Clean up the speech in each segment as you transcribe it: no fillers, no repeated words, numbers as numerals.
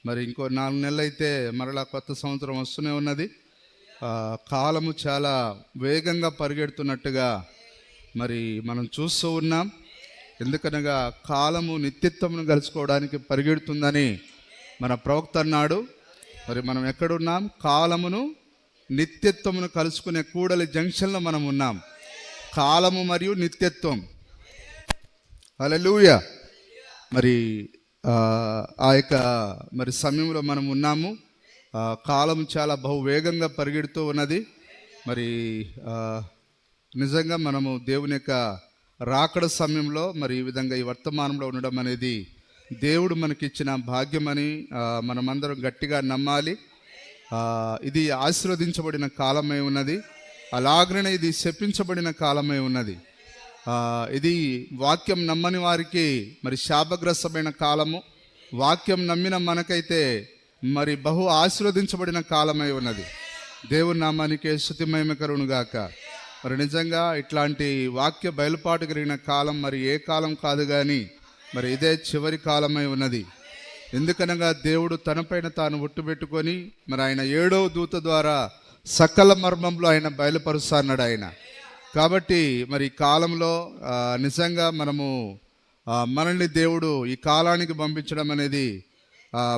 మరి ఇంకో 4 నెలలు అయితే మరలా కొత్త సంవత్సరం వస్తూనే ఉన్నది. కాలము చాలా వేగంగా పరిగెడుతున్నట్టుగా మరి మనం చూస్తూ ఉన్నాం. ఎందుకనగా కాలము నిత్యత్వమును కలుసుకోవడానికి పరిగెడుతుందని మన ప్రవక్త అన్నాడు. మరి మనం ఎక్కడున్నాం? కాలమును నిత్యత్వమును కలుసుకునే కూడలి జంక్షన్లో మనం ఉన్నాం. కాలము మరియు నిత్యత్వం. హల్లెలూయా. మరి ఆ యొక్క మరి సమయంలో మనం ఉన్నాము. కాలం చాలా బహువేగంగా పరిగెడుతూ ఉన్నది. మరి నిజంగా మనము దేవుని యొక్క రాకడ సమయంలో మరి ఈ విధంగా ఈ వర్తమానంలో ఉండడం అనేది దేవుడు మనకిచ్చిన భాగ్యమని మనమందరం గట్టిగా నమ్మాలి. ఇది ఆశీర్వదించబడిన కాలమై ఉన్నది. అలాగనే ఇది శపించబడిన కాలమై ఉన్నది. ఇది వాక్యం నమ్మని వారికి మరి శాపగ్రస్తమైన కాలము, వాక్యం నమ్మిన మనకైతే మరి బహు ఆశీర్వదించబడిన కాలమై ఉన్నది. దేవుని నామానికే స్తుతి మహిమ కలుగును గాక. మరి నిజంగా ఇట్లాంటి వాక్య బయలుపాటు కలిగిన కాలం మరి ఏ కాలం కాదు, కానీ మరి ఇదే చివరి కాలమై ఉన్నది. ఎందుకనగా దేవుడు తనపైన తాను ఒట్టుబెట్టుకొని మరి ఆయన 7వ దూత ద్వారా సకల మర్మంలో ఆయన బయలుపరుస్తున్నాడు ఆయన. కాబట్టి మరి ఈ కాలంలో నిజంగా మనల్ని దేవుడు ఈ కాలానికి పంపించడం అనేది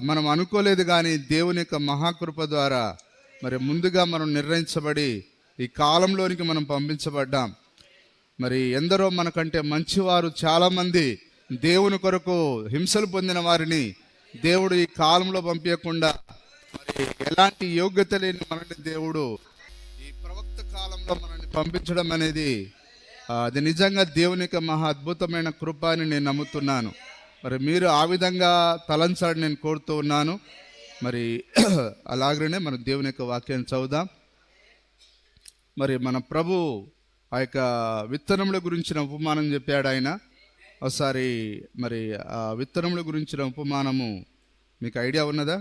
మనం అనుకోలేదు, కానీ దేవుని యొక్క మహాకృప ద్వారా మరి ముందుగా మనం నిర్ణయించబడి ఈ కాలంలోనికి మనం పంపించబడ్డాం. మరి ఎందరో మనకంటే మంచివారు చాలామంది దేవుని కొరకు హింసలు పొందిన వారిని దేవుడు ఈ కాలంలో పంపించకుండా మరి ఎలాంటి యోగ్యత లేని మనల్ని దేవుడు ఈ ప్రవక్త కాలంలో మనల్ని పంపించడం అనేది అది నిజంగా దేవుని యొక్క మహా అద్భుతమైన కృప అని నేను నమ్ముతున్నాను. మరి మీరు ఆ విధంగా తలంచాలని నేను కోరుతూ ఉన్నాను. మరి అలాగనే మనం దేవుని యొక్క వాక్యాన్ని చదువుదాం. మరి మన ప్రభు ఆ యొక్క విత్తనముల గురించిన ఉపమానం చెప్పాడు ఆయన. ఒకసారి మరి ఆ విత్తనముల గురించిన ఉపమానము మీకు ఐడియా ఉన్నదా?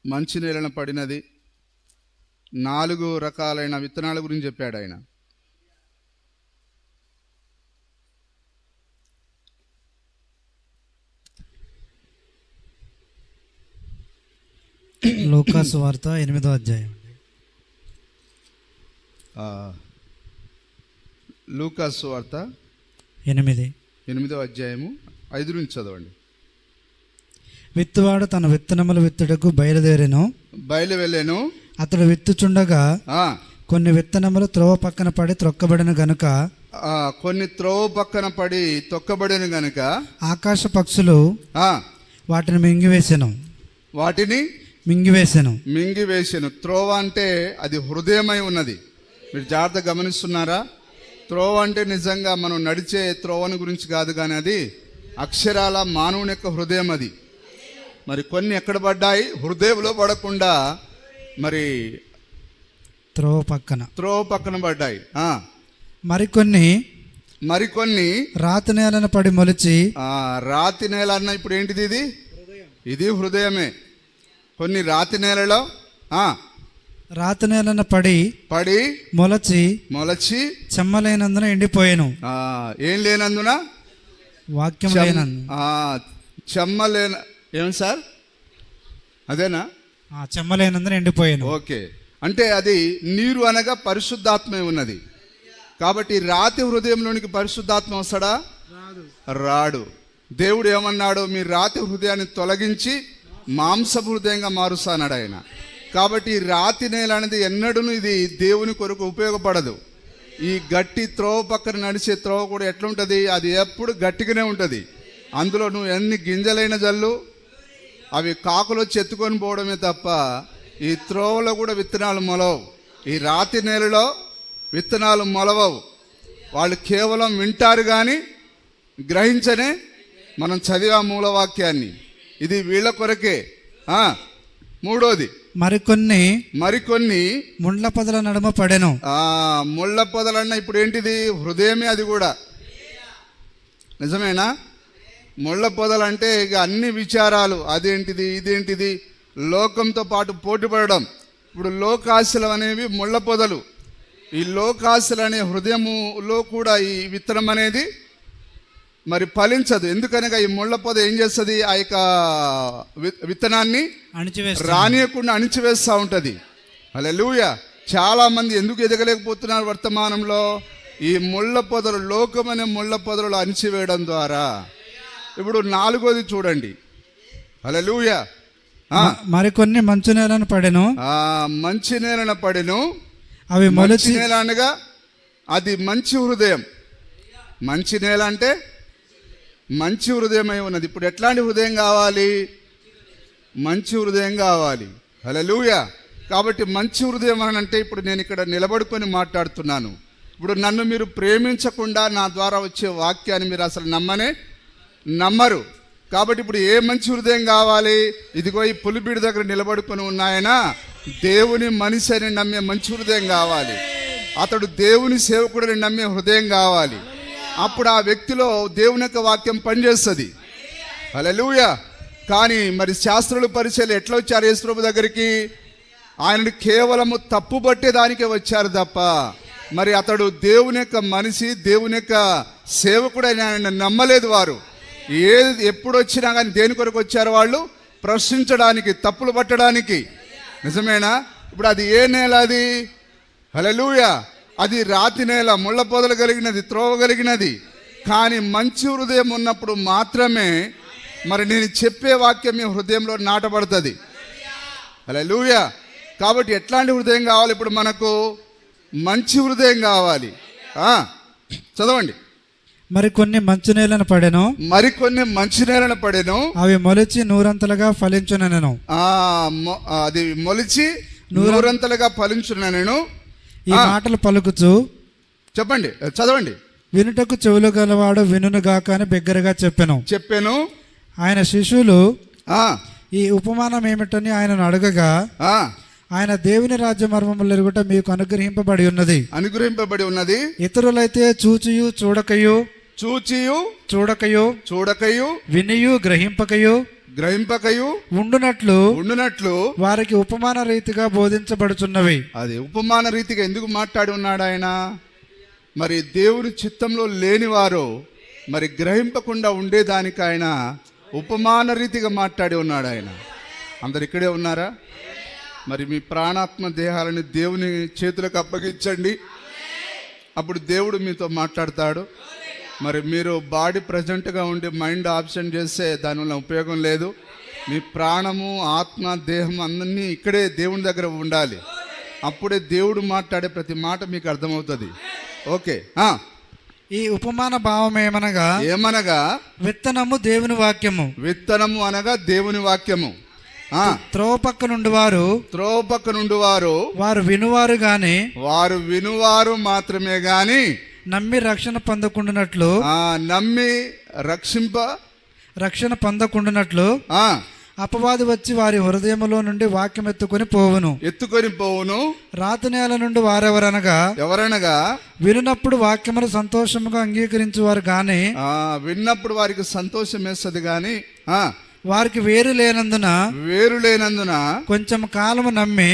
మంచి నేలన పడినది, 4 రకాలైన విత్తనాల గురించి చెప్పాడు ఆయన. లూకాసు వార్త 8వ అధ్యాయం. లూకాసు వార్త 8వ అధ్యాయము 5 నుంచి చదవండి. విత్తువాడు తన విత్తనములు విత్తుటకు బయలువెళ్ళెను. అతడు విత్తుచుండగా కొన్ని విత్తనములు త్రోవ పక్కన పడి త్రొక్కబడిన గనుక తొక్కబడిన గనుక ఆకాశ పక్షులు వాటిని మింగివేసెను. త్రోవ అంటే అది హృదయమై ఉన్నది. మీరు జాగ్రత్త గమనిస్తున్నారా? త్రోవ అంటే నిజంగా మనం నడిచే త్రోవని గురించి కాదు, కానీ అది అక్షరాల మానవుని యొక్క హృదయం. అది మరి కొన్ని ఎక్కడ పడ్డాయి? హృదయంలో పడకుండా మరి త్రోవ పక్కన పడ్డాయి. మరికొన్ని రాతి నేలన పడి మొలిచి. రాతి నేల అన్న ఇప్పుడు ఏంటిది? ఇది హృదయమే. కొన్ని రాతి నేలలో రాతి నేలన పడి మొలచి చెమ్మలేనందున ఎండిపోయాను. ఏం లేనందున? వాక్యం చెమ్మలేన. ఏమి సార్? అదేనా? చెమ్మలేనందున ఎండిపోయాను. ఓకే. అంటే అది నీరు అనగా పరిశుద్ధాత్మ ఉన్నది. కాబట్టి రాతి హృదయంలోనికి పరిశుద్ధాత్మ వస్తాడా? రాడు. దేవుడు ఏమన్నాడు? మీ రాతి హృదయాన్ని తొలగించి మాంసపు హృదయంగా మారుస్తాడు ఆయన. కాబట్టి రాతి నేల అనేది ఎన్నడూ ఇది దేవుని కొరకు ఉపయోగపడదు. ఈ గట్టి త్రోవ పక్కన నడిచే త్రోవ కూడా ఎట్లుంటుంది? అది ఎప్పుడు గట్టిగానే ఉంటుంది. అందులో నువ్వు ఎన్ని గింజలైన జల్లు, అవి కాకులు వచ్చి ఎత్తుకొని పోవడమే తప్ప ఈ త్రోవలో కూడా విత్తనాలు మొలవవు. ఈ రాతి నేలలో విత్తనాలు మొలవవు. వాళ్ళు కేవలం వింటారు కానీ గ్రహించనే. మనం చదివా మూలవాక్యాన్ని. ఇది వీళ్ళ కొరకే. 3వది మరికొన్ని ముళ్ళ పొదల నడుమ పడెను. ముళ్ళ పొదలన్న ఇప్పుడు ఏంటిది? హృదయమే. అది కూడా నిజమేనా? ముళ్ళ పొదలంటే ఇక అన్ని విచారాలు, అదేంటిది ఇదేంటిది, లోకంతో పాటు పోటీపడడం. ఇప్పుడు లోకాశలు అనేవి ముళ్ళ పొదలు. ఈ లోకాశలు అనే హృదయములో కూడా ఈ విత్తనం అనేది మరి ఫలించదు. ఎందుకనగా ఈ ముళ్ళ పొద ఏం చేస్తుంది? ఆ యొక్క విత్తనాన్ని అణిచివేస్తుంది, రానియకుండా అణిచివేస్తూ ఉంటుంది. హల్లెలూయా. చాలా మంది ఎందుకు ఎదగలేకపోతున్నారు వర్తమానంలో? ఈ ముళ్ళ పొదలు, లోకమనే ముళ్ళ పొదలు అణిచివేయడం ద్వారా. ఇప్పుడు 4వది చూడండి. హల్లెలూయా. మరికొన్ని మంచు నేలను పడెను, మంచి నేలను పడెను. అవి మొలిచి, నేల అనగా అది మంచి హృదయం. మంచి నేల అంటే మంచి హృదయమై ఉన్నది. ఇప్పుడు ఎట్లాంటి హృదయం కావాలి? మంచి హృదయం కావాలి. హల్లెలూయా. కాబట్టి మంచి హృదయం అని అంటే, ఇప్పుడు నేను ఇక్కడ నిలబడుకొని మాట్లాడుతున్నాను. ఇప్పుడు నన్ను మీరు ప్రేమించకుండా నా ద్వారా వచ్చే వాక్యాన్ని మీరు అసలు నమ్మరు. కాబట్టి ఇప్పుడు ఏ మంచి హృదయం కావాలి? ఇదిగో ఈ పులిబీడి దగ్గర నిలబడుకొని ఉన్నాయన దేవుని మనిషి అని నమ్మే మంచి హృదయం కావాలి. అతడు దేవుని సేవకుడిని నమ్మే హృదయం కావాలి. అప్పుడు ఆ వ్యక్తిలో దేవుని యొక్క వాక్యం పనిచేస్తుంది. హల్లెలూయా. కానీ మరి శాస్త్రులు పరిచయాలు ఎట్లా వచ్చారు యేసు ప్రభు దగ్గరికి? ఆయనను కేవలము తప్పు పట్టే దానికే వచ్చారు తప్ప, మరి అతడు దేవుని యొక్క మనిషి, దేవుని యొక్క సేవకుడని ఆయన నమ్మలేదు. వారు ఎప్పుడు వచ్చినా కానీ దేని కొరకు వచ్చారు? వాళ్ళు ప్రశ్నించడానికి, తప్పులు పట్టడానికి. నిజమేనా? ఇప్పుడు అది ఏ నేల? అది హల్లెలూయా. అది రాతి నేల, ముళ్ళ పొదలు కలిగినది, త్రోవ కలిగినది. కానీ మంచి హృదయం ఉన్నప్పుడు మాత్రమే మరి నేను చెప్పే వాక్యం మీ హృదయంలో నాటబడుతుంది. హల్లెలూయా. కాబట్టి ఎట్లాంటి హృదయం కావాలి? ఇప్పుడు మనకు మంచి హృదయం కావాలి. చదవండి. మరికొన్ని మంచు నేలను పడెను, మరికొన్ని మంచి నేలను పడెను, అవి మొలిచి నూరంతలుగా ఫలించునెను. అది మొలిచి నూరంతలుగా ఫలించునెను. ఈ మాటలు పలుకుచు, చెప్పండి, చదవండి. వినుటకు చెవులు గలవాడు వినుగాక అని బిగ్గరగా చెప్పెను. ఆయన శిష్యులు ఈ ఉపమానం ఏమిటని ఆయనను అడగగా, ఆయన దేవుని రాజ్య మర్మములు ఎరుగుట మీకు అనుగ్రహింపబడి ఉన్నది. ఇతరులైతే చూచియు చూడకయు వినియు గ్రహింపకయు ఉండునట్లు వారికి ఉపమాన రీతిగా బోధించబడుచున్నవి. అది ఉపమాన రీతిగా ఎందుకు మాట్లాడి ఉన్నాడు ఆయన? మరి దేవుని చిత్తంలో లేని వారు మరి గ్రహింపకుండా ఉండేదానికి ఆయన ఉపమాన రీతిగా మాట్లాడి ఉన్నాడు ఆయన. అందరు ఇక్కడే ఉన్నారా? మరి మీ ప్రాణాత్మ దేహాలను దేవుని చేతులకు అప్పగించండి. అప్పుడు దేవుడు మీతో మాట్లాడతాడు. మరి మీరు బాడీ ప్రజెంట్గా ఉండి మైండ్ ఆబ్సెంట్ చేస్తే దానివల్ల ఉపయోగం లేదు. మీ ప్రాణము, ఆత్మ, దేహం అన్నీ ఇక్కడే దేవుని దగ్గర ఉండాలి. అప్పుడే దేవుడు మాట్లాడే ప్రతి మాట మీకు అర్థమవుతుంది. ఓకే. ఈ ఉపమాన భావం ఏమనగా విత్తనము దేవుని వాక్యము. విత్తనము అనగా దేవుని వాక్యము. త్రోవ పక్క నుండి వారు వినువారు మాత్రమే గాని నమ్మి రక్షణ పొందకుండునట్లు అపవాది వచ్చి వారి హృదయములో నుండి వాక్యం ఎత్తుకొని పోవును. రాతి నేల నుండి ఎవరనగా విన్నప్పుడు వాక్యమును సంతోషముగా అంగీకరించువారు గాని, విన్నప్పుడు వారికి సంతోషం వేస్తుంది గాని వారికి వేరు లేనందున కొంచెం కాలము నమ్మి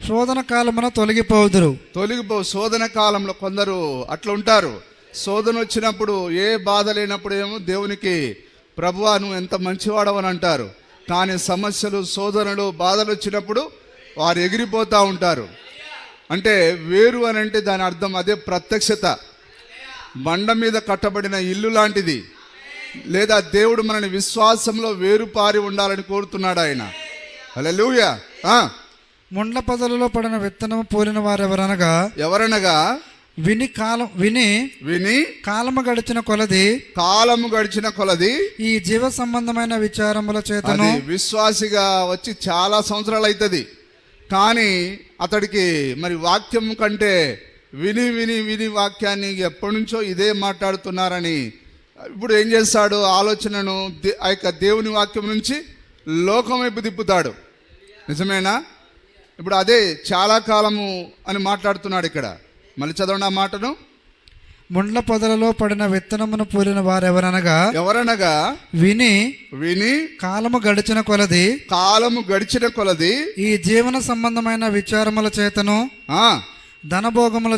శోధన కాలమున తొలగిపోవు. శోధన కాలంలో కొందరు అట్లా ఉంటారు. శోధన వచ్చినప్పుడు, ఏ బాధ లేనప్పుడు ఏమో దేవునికి ప్రభువా నువ్వు ఎంత మంచివాడవని అంటారు. కానీ సమస్యలు, శోధనలు, బాధలు వచ్చినప్పుడు వారు ఎగిరిపోతూ ఉంటారు. అంటే వేరు అని అంటే దాని అర్థం అదే ప్రత్యక్షత. బండ మీద కట్టబడిన ఇల్లు లాంటిది. లేదా దేవుడు మనని విశ్వాసంలో వేరుపారి ఉండాలని కోరుతున్నాడు ఆయన. హల్లెలూయా. ముండ్ల పొదలలో పడిన విత్తనము పోలిన వారు ఎవరనగా విని కాలము గడిచిన కొలది ఈ జీవ సంబంధమైన విచారముల చేతను విశ్వాసిగా వచ్చి చాలా సంవత్సరాలు అవుతుంది. కానీ అతడికి మరి వాక్యం కంటే విని వాక్యాన్ని ఎప్పటి నుంచో ఇదే మాట్లాడుతున్నారని ఇప్పుడు ఏం చేస్తాడు? ఆలోచనను ఆ యొక్క దేవుని వాక్యం నుంచి లోకం వైపు తిప్పుతాడు. నిజమేనా? ఇప్పుడు అదే చాలా కాలము అని మాట్లాడుతున్నాడు ఇక్కడ. మళ్ళీ చదవండి ఆ మాటను. ముండ్ల పొదలలో పడిన విత్తనమును పోలిన వారు ఎవరనగా విని కాలము గడిచిన కొలది ఈ జీవన సంబంధమైన విచారముల చేతను ధనభోగముల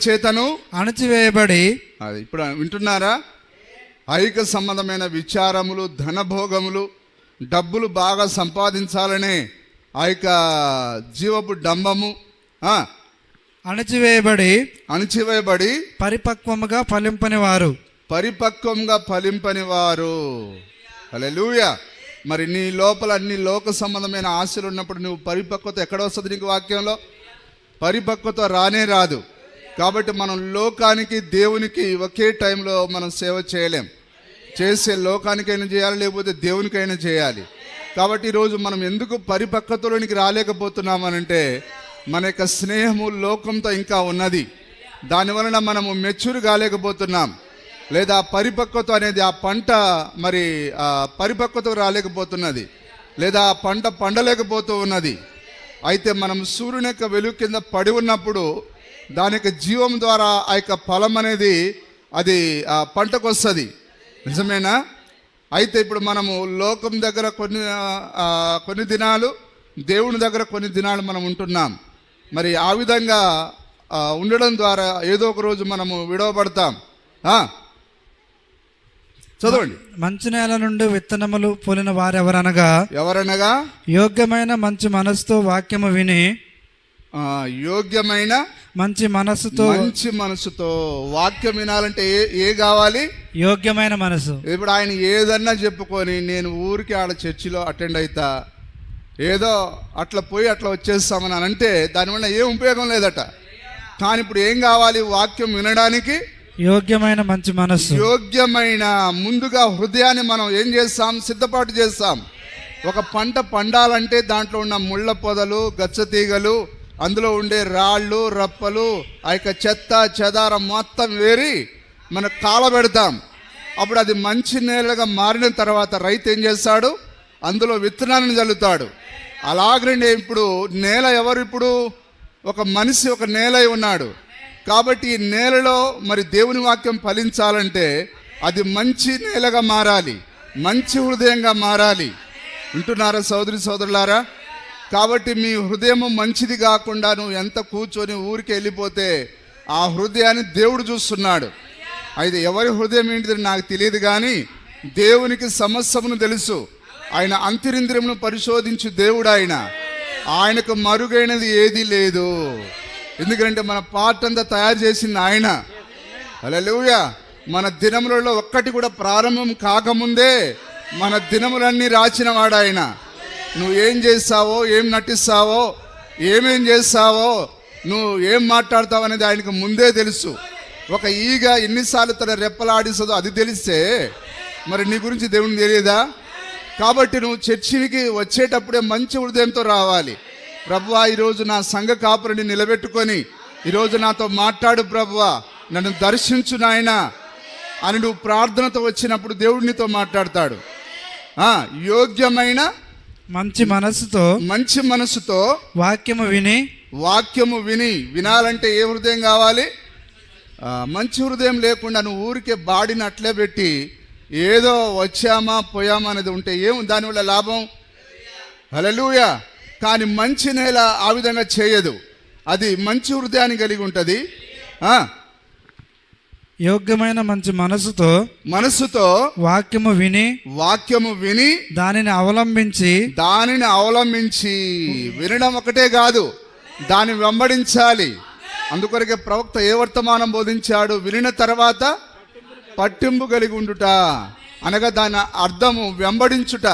చేతను అణచివేయబడి అది ఇప్పుడు వింటున్నారా? ఐహిక సంబంధమైన విచారములు, ధనభోగములు, డబ్బులు బాగా సంపాదించాలనే ఆ యొక్క జీవపు డంబము అణచివేయబడి పరిపక్వంగా ఫలింపని వారు. హల్లెలూయా. మరి నీ లోపల అన్ని లోక సంబంధమైన ఆశలు ఉన్నప్పుడు నువ్వు పరిపక్వత ఎక్కడ వస్తుంది? నీకు వాక్యంలో పరిపక్వత రానే రాదు. కాబట్టి మనం లోకానికి దేవునికి ఒకే టైంలో మనం సేవ చేయలేం. చేసే లోకానికైనా చేయాలి, లేకపోతే దేవునికైనా చేయాలి. కాబట్టి ఈరోజు మనం ఎందుకు పరిపక్వతలోనికి రాలేకపోతున్నామనంటే మన యొక్క స్నేహము లోకంతో ఇంకా ఉన్నది. దానివలన మనము మెచ్యూర్ కాలేకపోతున్నాం. లేదా పరిపక్వత అనేది ఆ పంట మరి పరిపక్వత రాలేకపోతున్నది, లేదా ఆ పంట పండలేకపోతూ ఉన్నది. అయితే మనం సూర్యుని యొక్క వెలుగు కింద పడి ఉన్నప్పుడు దాని యొక్క జీవం ద్వారా ఆ యొక్క ఫలం అనేది అది పంటకు వస్తుంది. నిజమేనా? అయితే ఇప్పుడు మనము లోకం దగ్గర కొన్ని దినాలు, దేవుని దగ్గర కొన్ని దినాలు మనం ఉంటున్నాం. మరి ఆ విధంగా ఉండడం ద్వారా ఏదో ఒక రోజు మనము విడవబడతాం. చదవండి. మంచి నేల నుండి విత్తనములు పోలిన వారెవరనగా యోగ్యమైన మంచి మనసుతో వాక్యము విని యోగ్యమైన మంచి మనసుతో వాక్యం వినాలంటే ఏ కావాలి? యోగ్యమైన మనసు. ఇప్పుడు ఆయన ఏదన్నా చెప్పుకొని నేను ఊరికి ఆడ చర్చిలో అటెండ్ అవుతా, ఏదో అట్లా పోయి అట్లా వచ్చేస్తామని అంటే దానివల్ల ఏం ఉపయోగం లేదట. కానీ ఇప్పుడు ఏం కావాలి? వాక్యం వినడానికి యోగ్యమైన మంచి మనసు. యోగ్యమైన ముందుగా హృదయాన్ని మనం ఏం చేస్తాం? సిద్ధపాటు చేస్తాం. ఒక పంట పండాలంటే దాంట్లో ఉన్న ముళ్ళ పొదలు, గచ్చతీగలు, అందులో ఉండే రాళ్ళు, రప్పలు, ఆ యొక్క చెత్త చెదారం మొత్తం వేరి మనం కాలబెడతాం. అప్పుడు అది మంచి నేలగా మారిన తర్వాత రైతు ఏం చేస్తాడు? అందులో విత్తనాలను చల్లుతాడు. అలాగనే ఇప్పుడు నేల ఎవరు? ఇప్పుడు ఒక మనిషి ఒక నేల ఉన్నాడు. కాబట్టి ఈ నేలలో మరి దేవుని వాక్యం ఫలించాలంటే అది మంచి నేలగా మారాలి, మంచి హృదయంగా మారాలి. వింటున్నారా సోదరి సోదరులారా? కాబట్టి మీ హృదయం మంచిది కాకుండా నువ్వు ఎంత కూర్చొని ఊరికి వెళ్ళిపోతే ఆ హృదయాన్ని దేవుడు చూస్తున్నాడు. అయితే ఎవరి హృదయం ఏంటిదని నాకు తెలియదు, కానీ దేవునికి సమస్తమును తెలుసు. ఆయన అంతరింద్రియమును పరిశోధించు దేవుడు. ఆయనకు మరుగైనది ఏది లేదు. ఎందుకంటే మన పార్ట్ అంతా తయారు చేసింది ఆయన. హల్లెలూయా. మన దినములలో ఒక్కటి కూడా ప్రారంభం కాకముందే మన దినములన్నీ రాసిన వాడు ఆయన. నువ్వు ఏం చేస్తావో, ఏం నటిస్తావో, ఏమేం చేస్తావో, నువ్వు ఏం మాట్లాడతావు అనేది ఆయనకు ముందే తెలుసు. ఒక ఈగ ఎన్నిసార్లు తన రెప్పలాడిస్తుందో అది తెలిస్తే మరి నీ గురించి దేవునికి తెలియదా? కాబట్టి నువ్వు చర్చికి వచ్చేటప్పుడే మంచి హృదయంతో రావాలి. ప్రభువా, ఈరోజు నా సంఘ కాపురిని నిలబెట్టుకొని ఈరోజు నాతో మాట్లాడు ప్రభువా, నన్ను దర్శించు నాయనా అని నువ్వు ప్రార్థనతో వచ్చినప్పుడు దేవుడు నీతో మాట్లాడతాడు. యోగ్యమైన మంచి మనసుతో వాక్యము విని వినాలంటే ఏ హృదయం కావాలి? మంచి హృదయం లేకుండా నువ్వు ఊరికే బాడిని అట్లే పెట్టి ఏదో వచ్చామా పోయామా అనేది ఉంటే దానివల్ల లాభం? హల్లెలూయా. కానీ మంచి నేల ఆ విధంగా చేయదు. అది మంచి హృదయాన్ని కలిగి ఉంటుంది. యోగ్యమైన మంచి మనసుతో వాక్యము విని దానిని అవలంబించి వినడం ఒకటే కాదు, దాన్ని వెంబడించాలి. అందుకొరకే ప్రవక్త ఏ వర్తమానం బోధించాడు? వినిన తర్వాత పట్టింపు కలిగి ఉండుట అనగా దాని అర్థము వెంబడించుట.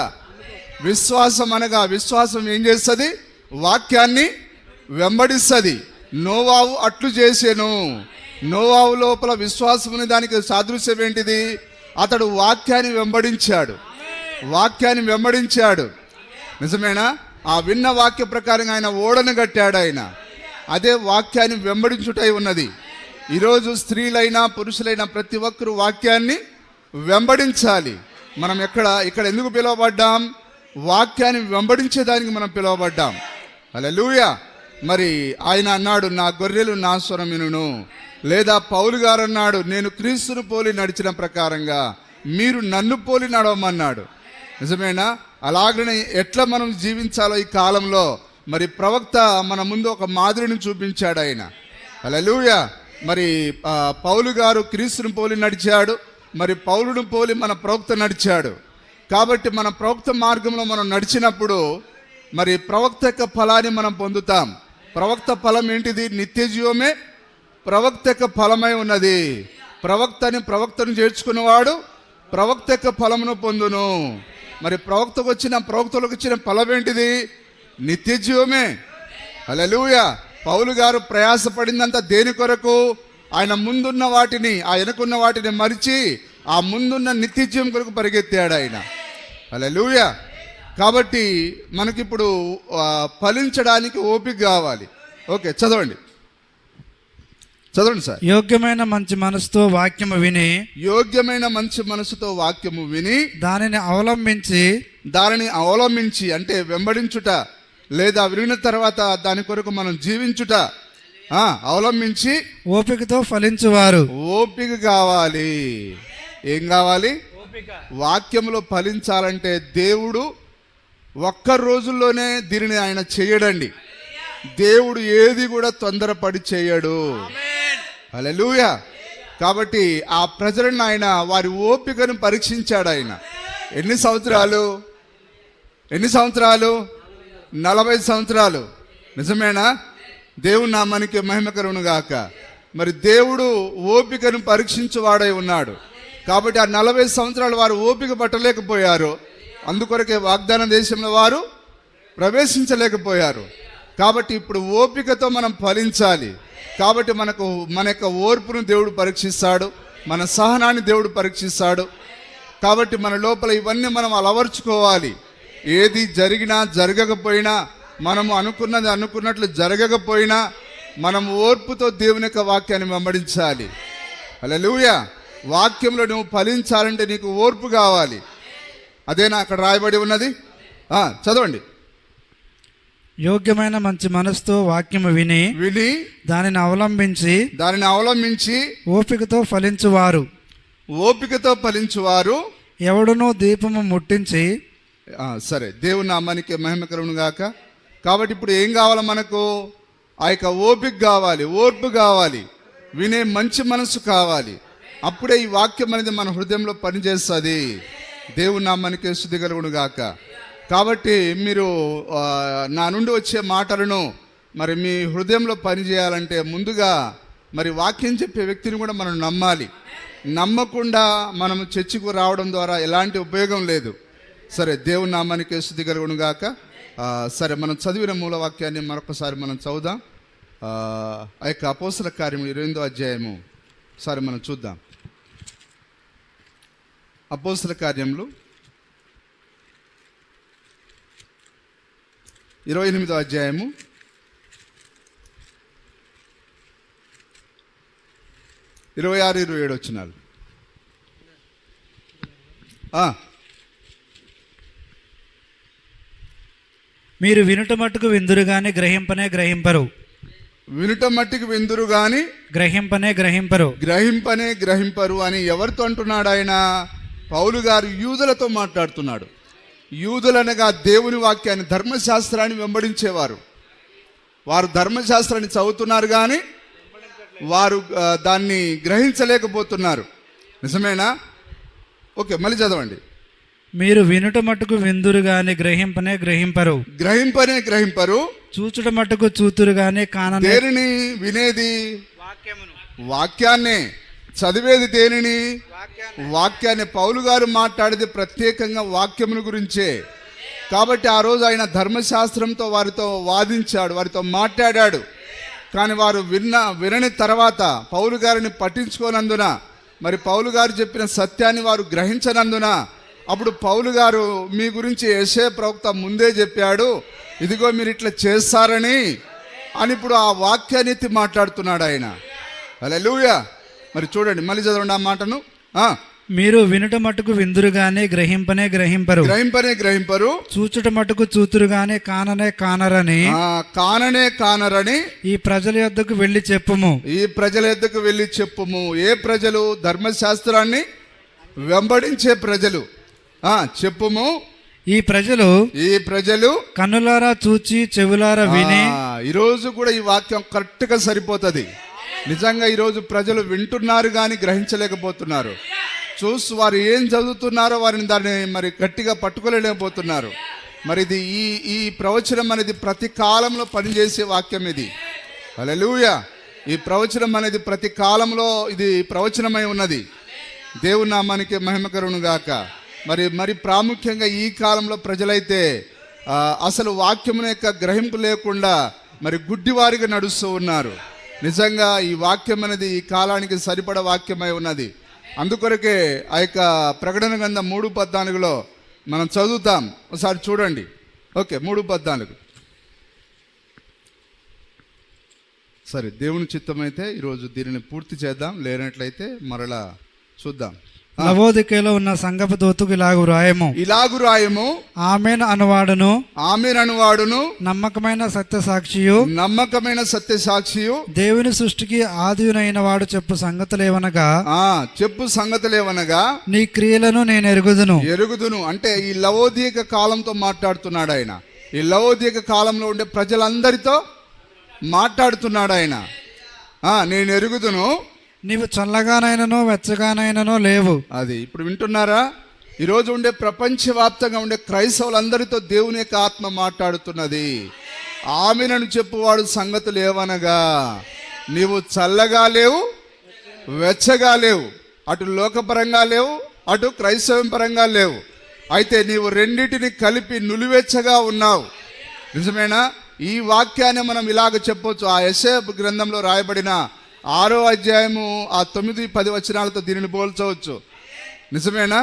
విశ్వాసం ఏం చేస్తుంది? వాక్యాన్ని వెంబడిస్తుంది. నోవాహు అట్లు చేసెను. నోవాహు లోపల విశ్వాసముని దానికి సాదృశ్యం ఏంటిది? అతడు వాక్యాన్ని వెంబడించాడు. నిజమేనా? ఆ విన్న వాక్య ప్రకారంగా ఆయన ఓడను కట్టాడు. ఆయన అదే వాక్యాన్ని వెంబడించుటై ఉన్నది. ఈరోజు స్త్రీలైనా పురుషులైనా ప్రతి ఒక్కరూ వాక్యాన్ని వెంబడించాలి. మనం ఇక్కడ ఎందుకు పిలువబడ్డాం? వాక్యాన్ని వెంబడించేదానికి మనం పిలువబడ్డాం. హల్లెలూయా. మరి ఆయన అన్నాడు, నా గొర్రెలు నా స్వరం వినును. లేదా పౌలు గారు అన్నాడు, నేను క్రీస్తును పోలి నడిచిన ప్రకారంగా మీరు నన్ను పోలి నడవమన్నాడు. నిజమేనా? అలాగనే ఎట్లా మనం జీవించాలో ఈ కాలంలో మరి ప్రవక్త మన ముందు ఒక మాదిరిని చూపించాడు ఆయన. హల్లెలూయా. మరి పౌలు గారు క్రీస్తుని పోలి నడిచాడు, మరి పౌలును పోలి మన ప్రవక్త నడిచాడు. కాబట్టి మన ప్రవక్త మార్గంలో మనం నడిచినప్పుడు మరి ప్రవక్త యొక్క ఫలాన్ని మనం పొందుతాం. ప్రవక్త ఫలం ఏంటిది? నిత్య జీవమే ప్రవక్త యొక్క ఫలమై ఉన్నది. ప్రవక్తను చేర్చుకున్నవాడు ప్రవక్త యొక్క ఫలమును పొందును. మరి ప్రవక్తలకు వచ్చిన ఫలం ఏంటిది? నిత్య జీవమే. హల్లెలూయా. పౌలు గారు ప్రయాసపడిందంతా దేని కొరకు? ఆయన ముందున్న వాటిని, ఆ వెనుకున్న వాటిని మరిచి ఆ ముందున్న నిత్య జీవం కొరకు పరిగెత్తాడు ఆయన. హల్లెలూయా. కాబట్టి మనకిప్పుడు ఫలించడానికి ఓపిక కావాలి. ఓకే, చదవండి సార్. యోగ్యమైన మంచి మనసుతో వాక్యము విని దానిని అవలంబించి అంటే వెంబడించుట, లేదా విరిగిన తర్వాత దాని కొరకు మనం జీవించుట, అవలంబించి ఓపికతో ఫలించువారు. ఓపిక కావాలి. ఏం కావాలి? వాక్యంలో ఫలించాలంటే దేవుడు ఒక్క రోజుల్లోనే దీనిని ఆయన చేయడండి. దేవుడు ఏది కూడా తొందరపడి చేయడు. హల్లెలూయా. కాబట్టి ఆ ప్రజలను ఆయన వారి ఓపికను పరీక్షించాడు. ఆయన ఎన్ని సంవత్సరాలు? 40 సంవత్సరాలు. నిజమేనా? దేవుని నామానికి మహిమ కలుగును గాక. మరి దేవుడు ఓపికను పరీక్షించువాడై ఉన్నాడు. కాబట్టి ఆ 40 సంవత్సరాలు వారు ఓపిక పట్టలేకపోయారు. అందుకొరకే వాగ్దాన దేశంలో వారు ప్రవేశించలేకపోయారు. కాబట్టి ఇప్పుడు ఓపికతో మనం ఫలించాలి. కాబట్టి మన యొక్క ఓర్పును దేవుడు పరీక్షిస్తాడు, మన సహనాన్ని దేవుడు పరీక్షిస్తాడు. కాబట్టి మన లోపల ఇవన్నీ మనం అలవర్చుకోవాలి. ఏది జరిగినా జరగకపోయినా, మనము అనుకున్నట్లు జరగకపోయినా, మనం ఓర్పుతో దేవుని యొక్క వాక్యాన్ని వెంబడించాలి. హల్లెలూయా. వాక్యంలో నువ్వు ఫలించాలంటే నీకు ఓర్పు కావాలి. అదేనా అక్కడ రాయబడి ఉన్నది? చదవండి. యోగ్యమైన మంచి మనసుతో వాక్యము విని దానిని అవలంబించి ఓపికతో ఫలించువారు. ఎవడునో దీపము ముట్టించి. సరే, దేవుని నామానికి మహిమ కలుగును గాక. కాబట్టి ఇప్పుడు ఏం కావాలి మనకు? ఆ యొక్క ఓపిక కావాలి, ఓర్పు కావాలి, వినే మంచి మనసు కావాలి. అప్పుడే ఈ వాక్యం అనేది మన హృదయంలో పనిచేస్తుంది. దేవుని నామానికి స్తుతి కలుగును గాక. కాబట్టి మీరు నా నుండి వచ్చే మాటలను మరి మీ హృదయంలో పనిచేయాలంటే ముందుగా మరి వాక్యం చెప్పే వ్యక్తిని కూడా మనం నమ్మాలి. నమ్మకుండా మనం చర్చికి రావడం ద్వారా ఎలాంటి ఉపయోగం లేదు. సరే, దేవుని నామానికి స్తుతి కలుగును గాక. సరే, మనం చదివిన మూలవాక్యాన్ని మరొకసారి మనం చదువుదాం. ఆ యొక్క అపోస్తల కార్యము 28వ అధ్యాయము సరే మనం చూద్దాం. అపోస్తల కార్యములు 28వ అధ్యాయము 26-27 వచనాలు. మీరు వినుట మట్టుకు విందురు గాని గ్రహింపనే గ్రహింపరు. అని ఎవరితో అంటున్నాడు ఆయన? పౌలు గారు యూదులతో మాట్లాడుతున్నాడు. యూదులనగా దేవుని వాక్యాన్ని, ధర్మశాస్త్రాన్ని వెంబడించేవారు. వారు ధర్మశాస్త్రాన్ని చదువుతున్నారు కానీ వారు దాన్ని గ్రహించలేకపోతున్నారు. నిజమేనా? ఓకే, మళ్ళీ చదవండి. మీరు వినుట మట్టుకు విందురు గాని గ్రహింపనే గ్రహింపరు. చూచుట మట్టుకు చూతురు గాని కాననే. దేనిని వినేది? వాక్యాన్నే. చదివేది దేనిని? వాక్యాన్ని. పౌలు గారు మాట్లాడేది ప్రత్యేకంగా వాక్యమును గురించే. కాబట్టి ఆ రోజు ఆయన ధర్మశాస్త్రంతో వారితో వాదించాడు, వారితో మాట్లాడాడు. కానీ వారు వినని తర్వాత పౌలు గారిని పట్టించుకోనందున, మరి పౌలు గారు చెప్పిన సత్యాన్ని వారు గ్రహించనందున, అప్పుడు పౌలు గారు మీ గురించి యెషయా ప్రవక్త ముందే చెప్పాడు, ఇదిగో మీరు ఇట్లా చేస్తారని అని ఇప్పుడు ఆ వాక్యాన్ని ఎత్తి మాట్లాడుతున్నాడు ఆయన. హల్లెలూయా. మరి చూడండి, మళ్ళీ చదవండి ఆ మాటను. మీరు వినుట మట్టుకు విందురు గాని గ్రహింపనే గ్రహింపరు. చూచుట మట్టుకు చూతురు గాని కాననే కానరని ఈ ప్రజల యొద్దకు వెళ్ళి చెప్పుము. ఏ ప్రజలు? ధర్మశాస్త్రాన్ని వెంబడించే ప్రజలు. చెప్పుము. ఈ ప్రజలు కన్నులారా చూచి చెవులారా విని. ఈరోజు కూడా ఈ వాక్యం కరెక్ట్గా సరిపోతుంది. నిజంగా ఈరోజు ప్రజలు వింటున్నారు కానీ గ్రహించలేకపోతున్నారు. వారు ఏం చదువుతున్నారో వారిని దాన్ని మరి గట్టిగా పట్టుకోలేకపోతున్నారు. మరి ఇది ఈ ప్రవచనం అనేది ప్రతి కాలంలో పనిచేసే వాక్యం. ఇది హల్లెలూయా. ఈ ప్రవచనం అనేది ప్రతి కాలంలో ఇది ప్రవచనమై ఉన్నది. దేవుని నామానికి మహిమ కలుగును గాక. మరి ప్రాముఖ్యంగా ఈ కాలంలో ప్రజలైతే అసలు వాక్యమున యొక్క గ్రహింపు లేకుండా మరి గుడ్డివారిగా నడుస్తూ ఉన్నారు. నిజంగా ఈ వాక్యం అనేది ఈ కాలానికి సరిపడ వాక్యమై ఉన్నది. అందుకొరకే ఆ యొక్క ప్రకటన గ్రంథం 3:14 మనం చదువుతాం. ఒకసారి చూడండి. ఓకే, 3:14. సరే, దేవుని చిత్తమైతే ఈరోజు దీనిని పూర్తి చేద్దాం, లేనట్లయితే మరలా చూద్దాం. లవోదికలో ఉన్న సంఘపు దూతకు ఇలాగు రాయము, ఆమెన్ అనువాడును నమ్మకమైన సత్యసాక్షియు దేవుని సృష్టికి ఆదియునైన వాడు చెప్పు సంగతులేవనగా నీ క్రియలను నేను ఎరుగుదును. అంటే ఈ లవోదిక కాలంతో మాట్లాడుతున్నాడు ఆయన. ఈ లవోదిక కాలంలో ఉండే ప్రజలందరితో మాట్లాడుతున్నాడు ఆయన. నేను ఎరుగుదును, నీవు చల్లగానైనను వెచ్చగానైనను లేవు. అది ఇప్పుడు వింటున్నారా? ఈరోజు ఉండే ప్రపంచవ్యాప్తంగా ఉండే క్రైస్తవులందరితో దేవుని యొక్క ఆత్మ మాట్లాడుతున్నది. ఆమెనను చెప్పువాడు సంగతులు ఏవనగా నీవు చల్లగా లేవు, వెచ్చగా లేవు, అటు లోకపరంగా లేవు, అటు క్రైస్తవం పరంగా లేవు. అయితే నీవు రెండింటిని కలిపి నులివెచ్చగా ఉన్నావు. నిజమేనా? ఈ వాక్యాన్ని మనం ఇలాగ చెప్పొచ్చు. ఆ యెషయా గ్రంథంలో రాయబడిన 6వ అధ్యాయము 9-10 వచనాలతో దీనిని పోల్చవచ్చు. నిజమేనా?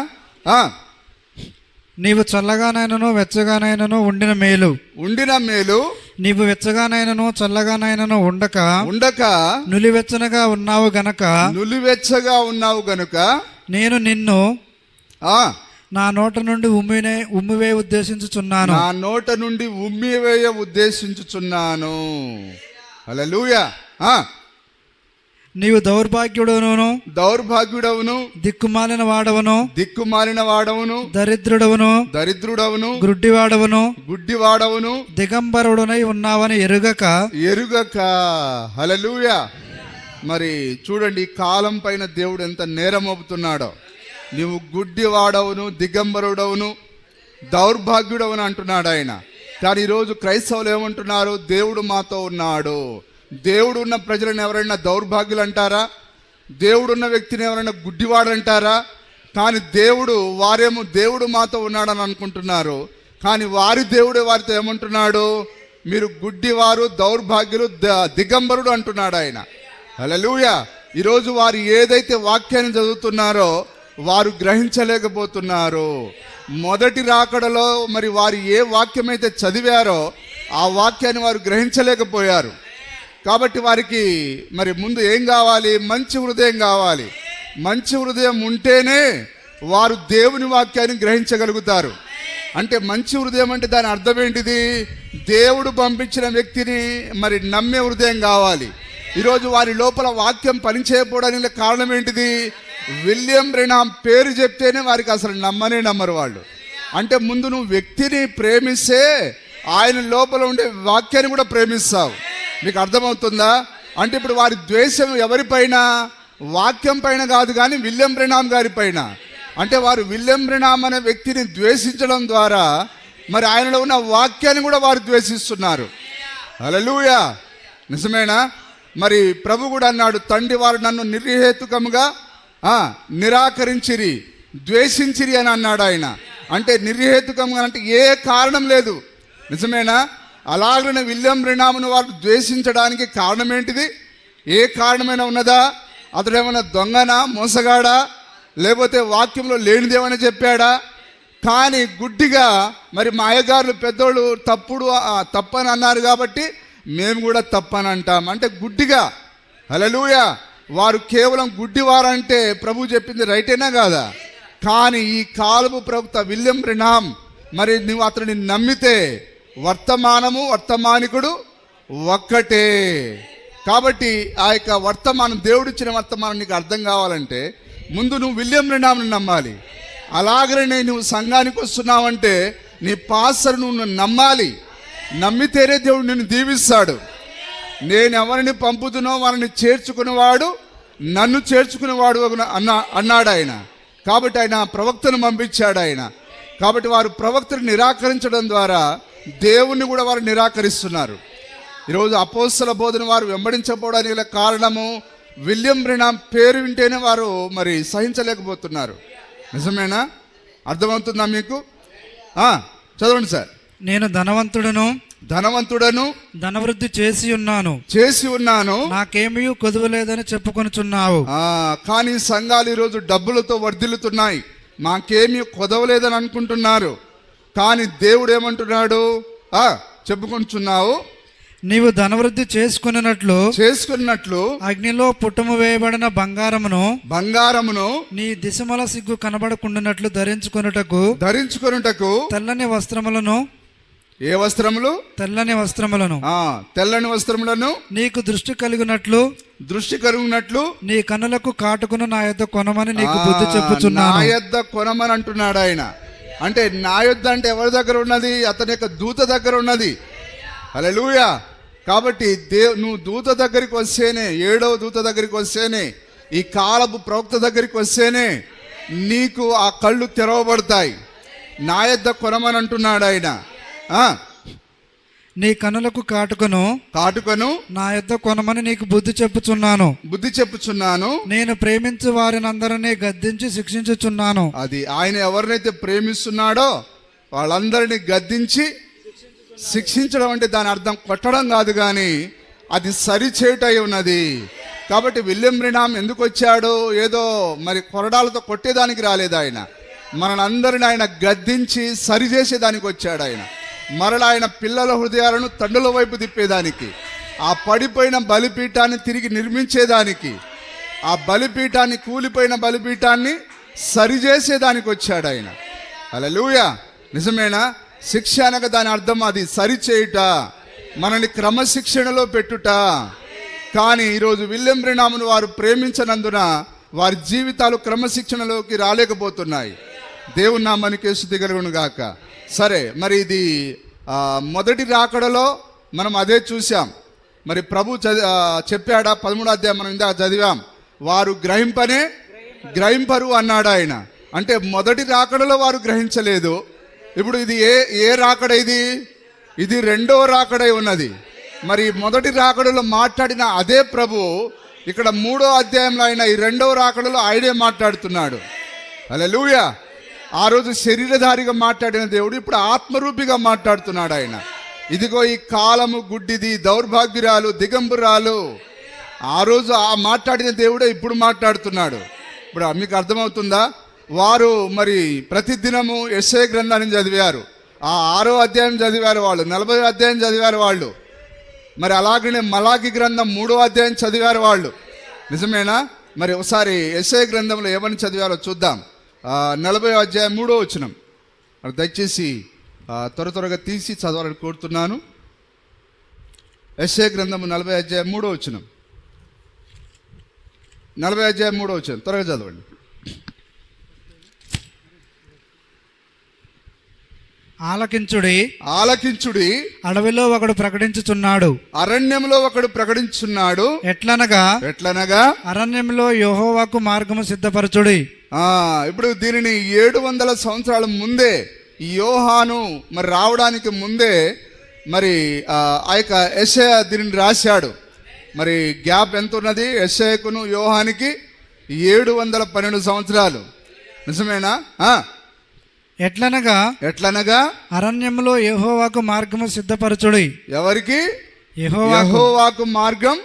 నీవు చల్లగానైనను వెచ్చగానైనను ఉండిన మేలు నీవు వెచ్చగానైనను చల్లగానైనను ఉండక నులివెచ్చగా ఉన్నావు గనుక నేను నిన్ను నా నోట నుండి ఉమ్మివేయ ఉద్దేశించుచున్నాను. హల్లెలూయా. నీవు దౌర్భాగ్యుడవును దిక్కుమాలిన వాడవును దరిద్రుడవును గుడ్డివాడవును దిగంబరుడనై ఉన్నావని ఎరుగక. హల్లెలూయా. మరి చూడండి, ఈ కాలం పైన దేవుడు ఎంత నేరం మోపుతున్నాడో. నీవు గుడ్డివాడవును, దిగంబరుడవును, దౌర్భాగ్యుడవును అంటున్నాడు ఆయన. కానీ ఈరోజు క్రైస్తవులు ఏమంటున్నారు? దేవుడు మాతో ఉన్నాడు. దేవుడు ఉన్న ప్రజలను ఎవరైనా దౌర్భాగ్యులు అంటారా? దేవుడున్న వ్యక్తిని ఎవరైనా గుడ్డివాడు అంటారా? కానీ దేవుడు మాతో ఉన్నాడని అనుకుంటున్నారు. కానీ వారి దేవుడు వారితో ఏమంటున్నాడు? మీరు గుడ్డివారు, దౌర్భాగ్యులు, దిగంబరుడు అంటున్నాడు ఆయన. హల్లెలూయా. ఈరోజు వారు ఏదైతే వాక్యాన్ని చదువుతున్నారో వారు గ్రహించలేకపోతున్నారు. మొదటి రాకడలో మరి వారు ఏ వాక్యమైతే చదివారో ఆ వాక్యాన్ని వారు గ్రహించలేకపోయారు. కాబట్టి వారికి మరి ముందు ఏం కావాలి? మంచి హృదయం కావాలి. మంచి హృదయం ఉంటేనే వారు దేవుని వాక్యాన్ని గ్రహించగలుగుతారు. అంటే మంచి హృదయం అంటే దాని అర్థం ఏంటిది? దేవుడు పంపించిన వ్యక్తిని మరి నమ్మే హృదయం కావాలి. ఈరోజు వారి లోపల వాక్యం పనిచేయకపోవడానికి కారణం ఏంటిది? విలియం బ్రెనామ్ పేరు చెప్తేనే వారికి అసలు నమ్మరు వాళ్ళు. అంటే ముందు నువ్వు వ్యక్తిని ప్రేమిస్తే ఆయన లోపల ఉండే వాక్యాన్ని కూడా ప్రేమిస్తావు. మీకు అర్థమవుతుందా? అంటే ఇప్పుడు వారి ద్వేషం ఎవరిపైన? వాక్యం పైన కాదు, కానీ విలియం బ్రెనామ్ గారి పైన. అంటే వారు విలియం బ్రెనామ్ అనే వ్యక్తిని ద్వేషించడం ద్వారా మరి ఆయనలో ఉన్న వాక్యాన్ని కూడా వారు ద్వేషిస్తున్నారు. హల్లెలూయా. నిజమేనా? మరి ప్రభు కూడా అన్నాడు, తండ్రి వారు నన్ను నిర్హేతుకముగా నిరాకరించిరి, ద్వేషించిరి అని అన్నాడు ఆయన. అంటే నిర్హేతుకంగా అంటే ఏ కారణం లేదు. నిజమేనా? అలాగనే విలియం బ్రెనామ్ను వారు ద్వేషించడానికి కారణం ఏంటిది? ఏ కారణమైనా ఉన్నదా? అతడేమైనా దొంగనా, మోసగాడా, లేకపోతే వాక్యంలో లేనిదేమైనా చెప్పాడా? కానీ గుడ్డిగా మరి మా అయ్యగారులు పెద్దోళ్ళు తప్పని అన్నారు కాబట్టి మేము కూడా తప్పని అంటాం. అంటే గుడ్డిగా. హల్లెలూయా. వారు కేవలం గుడ్డివారంటే ప్రభు చెప్పింది రైటేనా కాదా? కానీ ఈ కాలపు ప్రవక్త విలియం బ్రెనామ్ మరి నువ్వు అతడిని నమ్మితే వర్తమానికుడు ఒక్కటే. కాబట్టి ఆ యొక్క దేవుడిచ్చిన వర్తమానం నీకు అర్థం కావాలంటే ముందు నువ్వు విలియం బ్రెనామ్ని నమ్మాలి. అలాగనే నువ్వు సంఘానికి వస్తున్నావంటే నీ పాస్టర్ నువ్వు నమ్మాలి. నమ్మితేనే దేవుడు నిన్ను దీవిస్తాడు. నేను ఎవరిని పంపుతునో వారిని చేర్చుకునేవాడు నన్ను చేర్చుకునేవాడు అన్నాడు ఆయన. కాబట్టి ఆయన ప్రవక్తను పంపించాడు ఆయన. కాబట్టి వారు ప్రవక్తను నిరాకరించడం ద్వారా దేవుణ్ణి కూడా వారు నిరాకరిస్తున్నారు. ఈరోజు అపోస్తల బోధన వారు వెంబడించకపోవడానికి గల కారణము విలియం బ్రెనామ్ పేరు వింటేనే వారు మరి సహించలేకపోతున్నారు. నిజమేనా? అర్థమవుతుందా మీకు? చదవండి సార్. నేను ధనవంతుడను ధనవృద్ధి చేసి ఉన్నాను నాకేమీ కొదువలేదని చెప్పుకొనుచున్నావు. కానీ సంఘాలు ఈరోజు డబ్బులతో వర్ధిల్లుతున్నాయి, మాకేమీ కొదవలేదని అనుకుంటున్నారు. కానీ దేవుడు ఏమంటున్నాడు? చెప్పుకుంటున్నావు, నీవు ధనవృద్ధి చేసుకున్నట్లు అగ్నిలో పుట్టము వేయబడిన బంగారమును నీ దిశమల సిగ్గు కనబడకుండానట్లు ధరించుకొనుటకు తెల్లని వస్త్రములను. ఏ వస్త్రములు? తెల్లని వస్త్రములను నీకు దృష్టి కలిగినట్లు నీ కన్నులకు కాటుకును నా యొద్ద కొనమని నీకు బుద్ధి చెప్పుచున్నాను. నా యొద్ద కొనమని అంటున్నాడు ఆయన. అంటే నా యొద్ద అంటే ఎవరి దగ్గర ఉన్నది? అతని యొక్క దూత దగ్గర ఉన్నది. హల్లెలూయా. కాబట్టి నువ్వు దూత దగ్గరికి వస్తేనే, 7వ దూత దగ్గరికి వస్తేనే, ఈ కాలపు ప్రవక్త దగ్గరికి వస్తేనే నీకు ఆ కళ్ళు తెరవబడతాయి. నా యొద్ద కొనమని అంటున్నాడు ఆయన. నీ కన్నులకు కాటుకను నా యొద్ద కొనమని నీకు బుద్ధి చెప్పుచున్నాను. నేను ప్రేమించు వారిని అందరినీ గద్దించి శిక్షించుచున్నాను. అది ఆయన ఎవరినైతే ప్రేమిస్తున్నాడో వాళ్ళందరినీ గద్దించి శిక్షించడం అంటే దాని అర్థం కొట్టడం కాదు, కానీ అది సరిచేటై ఉన్నది. కాబట్టి విలియం బ్రెనామ్ ఎందుకు వచ్చాడు? ఏదో మరి కొరడాలతో కొట్టేదానికి రాలేదు ఆయన. మనందరిని ఆయన గద్దించి సరిచేసేదానికి వచ్చాడు ఆయన. మరలా ఆయన పిల్లల హృదయాలను తండ్రుల వైపు తిప్పేదానికి, ఆ పడిపోయిన బలిపీఠాన్ని తిరిగి నిర్మించేదానికి, ఆ బలిపీఠాన్ని, కూలిపోయిన బలిపీఠాన్ని సరిచేసేదానికి వచ్చాడు ఆయన. హల్లెలూయా. నిజమేనా? శిక్ష అనగా దాని అర్థం అది సరిచేయుట, మనల్ని క్రమశిక్షణలో పెట్టుట. కానీ ఈరోజు విలియం బ్రెనామ్ను వారు ప్రేమించనందున వారి జీవితాలు క్రమశిక్షణలోకి రాలేకపోతున్నాయి. దేవుని నామానికి స్తుతి కలుగును గాక. సరే, మరి ఇది మొదటి రాకడలో మనం అదే చూసాం. మరి ప్రభు చెప్పాడా? 13వ అధ్యాయం మనం ఇందాక చదివాం. వారు గ్రహింపరు అన్నాడు ఆయన. అంటే మొదటి రాకడలో వారు గ్రహించలేదు. ఇప్పుడు ఇది ఏ రాకడ? ఇది 2వ రాకడై ఉన్నది. మరి మొదటి రాకడలో మాట్లాడిన అదే ప్రభు ఇక్కడ 3వ అధ్యాయంలో ఆయన ఈ 2వ రాకడలో ఆయనే మాట్లాడుతున్నాడు. హల్లెలూయా. ఆ రోజు శరీరధారిగా మాట్లాడిన దేవుడు ఇప్పుడు ఆత్మరూపిగా మాట్లాడుతున్నాడు ఆయన. ఇదిగో ఈ కాలము గుడ్డిది, దౌర్భాగ్యురాలు, దిగంబురాలు. ఆ రోజు మాట్లాడిన దేవుడే ఇప్పుడు మాట్లాడుతున్నాడు. ఇప్పుడు మీకు అర్థమవుతుందా? వారు మరి ప్రతిదినము యెషయా గ్రంథాన్ని చదివారు, ఆ 6వ అధ్యాయం చదివారు వాళ్ళు, 40వ అధ్యాయం చదివారు వాళ్ళు. మరి అలాగనే మలాకి గ్రంథం 3వ అధ్యాయం చదివారు వాళ్ళు. నిజమేనా? మరి ఒకసారి యెషయా గ్రంథంలో ఏమని చదివారో చూద్దాం. 40వ అధ్యాయం 3వ వచనం. మరి దయచేసి త్వరగా తీసి చదవాలని కోరుతున్నాను. యెషయా గ్రంథము 40వ అధ్యాయం 3వ వచనం. 40వ అధ్యాయం 3వ వచనం త్వరగా చదవండి. ఆలకించుడి అడవిలో ఒకడు ప్రకటించుచున్నాడు, అరణ్యంలో ఒకడు ప్రకటించున్నాడు. ఎట్లనగా అరణ్యంలో యెహోవాకు మార్గము సిద్ధపరచుడి. ఇప్పుడు దీనిని 700 సంవత్సరాల ముందే యోహాను మరి రావడానికి ముందే మరి ఆ యొక్క యెషయా దీనిని రాశాడు. మరి గ్యాప్ ఎంత ఉన్నది? యెషయాకును యోహానికి 712 సంవత్సరాలు. నిజమేనా? ఎట్లనగా అరణ్యంలో యెహోవాకు మార్గము సిద్ధపరచుడి. ఎవరికి? యెహోవాకు మార్గం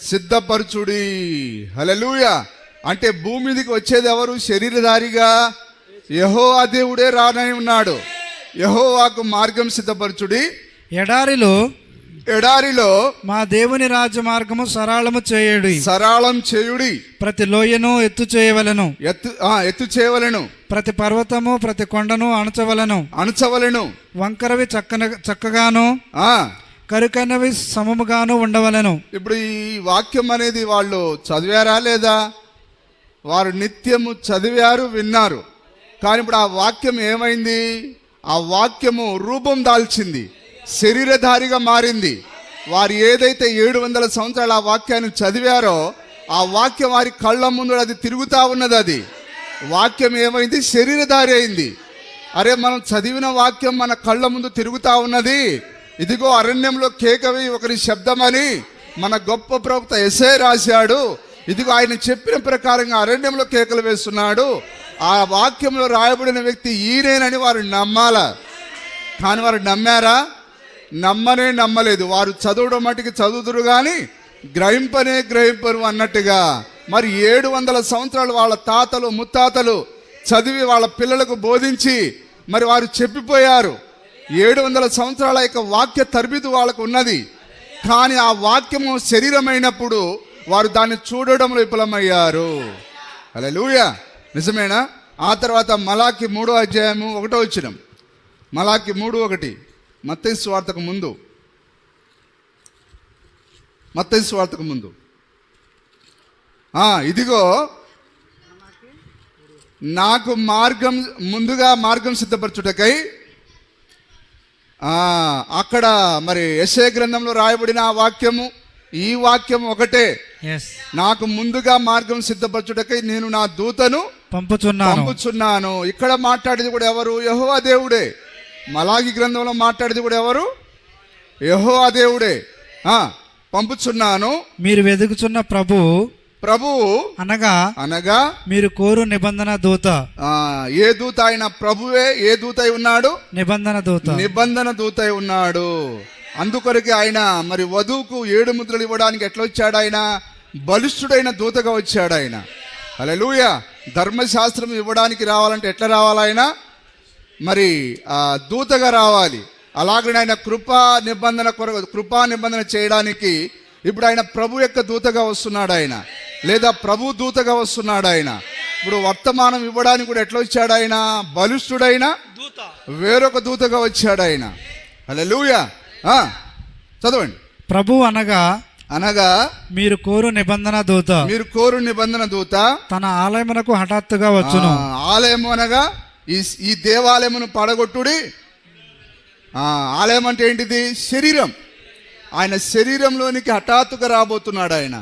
సిద్ధపరచుడి. హల్లెలూయా. అంటే భూమి మీదకి వచ్చేది ఎవరు? శరీరధారిగా యెహోవా దేవుడే రానై ఉన్నాడు. యెహోవాకు మార్గం సిద్ధపరచుడి. ఎడారిలో మా దేవుని రాజ్య మార్గము సరళం చేయుడి. ప్రతి లోయను ఎత్తు చేయవలెను. ప్రతి పర్వతము ప్రతి కొండను అణచవలెను. వంకరవి చక్కగాను కరుకైనవి సమముగాను ఉండవలెను. ఇప్పుడు ఈ వాక్యం అనేది వాళ్ళు చదివారా లేదా? వారు నిత్యము చదివారు, విన్నారు. కానీ ఇప్పుడు ఆ వాక్యం ఏమైంది? ఆ వాక్యము రూపం దాల్చింది, శరీరధారిగా మారింది. వారు ఏదైతే 700 సంవత్సరాలు ఆ వాక్యాన్ని చదివారో ఆ వాక్యం వారి కళ్ళ ముందు అది తిరుగుతూ ఉన్నది. అది వాక్యం ఏమైంది? శరీరధారి అయింది. అరే, మనం చదివిన వాక్యం మన కళ్ళ ముందు తిరుగుతూ ఉన్నది. ఇదిగో అరణ్యంలో కేకవి ఒకరి శబ్దమని మన గొప్ప ప్రవక్త యెషయా రాశాడు. ఇదిగో ఆయన చెప్పిన ప్రకారంగా అరణ్యంలో కేకలు వేస్తున్నాడు. ఆ వాక్యంలో రాయబడిన వ్యక్తి ఈయనేనని వారు నమ్మాల. కానీ వారు నమ్మారా? నమ్మలేదు. వారు చదవడం మటుకు చదువుదురు కానీ గ్రహింపరు అన్నట్టుగా. మరి 700 సంవత్సరాలు వాళ్ళ తాతలు ముత్తాతలు చదివి వాళ్ళ పిల్లలకు బోధించి మరి వారు చెప్పిపోయారు. 700 సంవత్సరాల యొక్క వాక్య తరబిదు వాళ్ళకు ఉన్నది. కానీ ఆ వాక్యము శరీరమైనప్పుడు వారు దాన్ని చూడడంలో విఫలమయ్యారు. హల్లెలూయా, నిజమేనా? ఆ తర్వాత మలాకి 3వ అధ్యాయము 1వ వచనం. మలాకి 3:1 మత్తయి సువార్తకు ముందు. మత్తయి సువార్తకు ముందు. ఇదిగో నాకు ముందుగా మార్గం సిద్ధపరచుటకై. అక్కడ మరి యెషయా గ్రంథంలో రాయబడిన ఆ వాక్యము ఈ వాక్యం ఒకటే. నాకు ముందుగా మార్గం సిద్ధపరచుటకై నేను నా దూతను పంపుచున్నాను. ఇక్కడ మాట్లాడేది కూడా ఎవరు? యెహోవా దేవుడే. మలాకి గ్రంథంలో మాట్లాడేది కూడా ఎవరు? యెహోవా దేవుడే. పంపుచున్నాను. మీరు వెదుకుచున్న ప్రభువు అనగా మీరు కోరు నిబంధన దూత. ఏ దూత? ఆయన ప్రభువే. ఏ దూత ఉన్నాడు? నిబంధన దూత ఉన్నాడు. అందుకొరకే ఆయన మరి వధువుకు 7 ముద్రలు ఇవ్వడానికి ఎట్లా వచ్చాడు? ఆయన బలిష్ఠుడైన దూతగా వచ్చాడు. ఆయన హల్లెలూయా. ధర్మశాస్త్రం ఇవ్వడానికి రావాలంటే ఎట్లా రావాలి? ఆయన మరి దూతగా రావాలి. అలాగనే ఆయన కృపా నిబంధన చేయడానికి ఇప్పుడు ఆయన ప్రభు యొక్క దూతగా వస్తున్నాడు. ఆయన లేదా ప్రభు దూతగా వస్తున్నాడు. ఆయన ఇప్పుడు వర్తమానం ఇవ్వడానికి కూడా ఎట్లా వచ్చాడు? ఆయన బలిష్ఠుడైన వేరొక దూతగా వచ్చాడు. ఆయన హల్లెలూయా. చదవండి. ప్రభు అనగా మీరు కోరు నిబంధన దూత తన ఆలయమునకు హఠాత్తుగా వచ్చును. ఆలయము అనగా ఈ దేవాలయమును పడగొట్టుడి. ఆలయం అంటే ఏంటిది? శరీరం. ఆయన శరీరంలోనికి హఠాత్తుగా రాబోతున్నాడు. ఆయన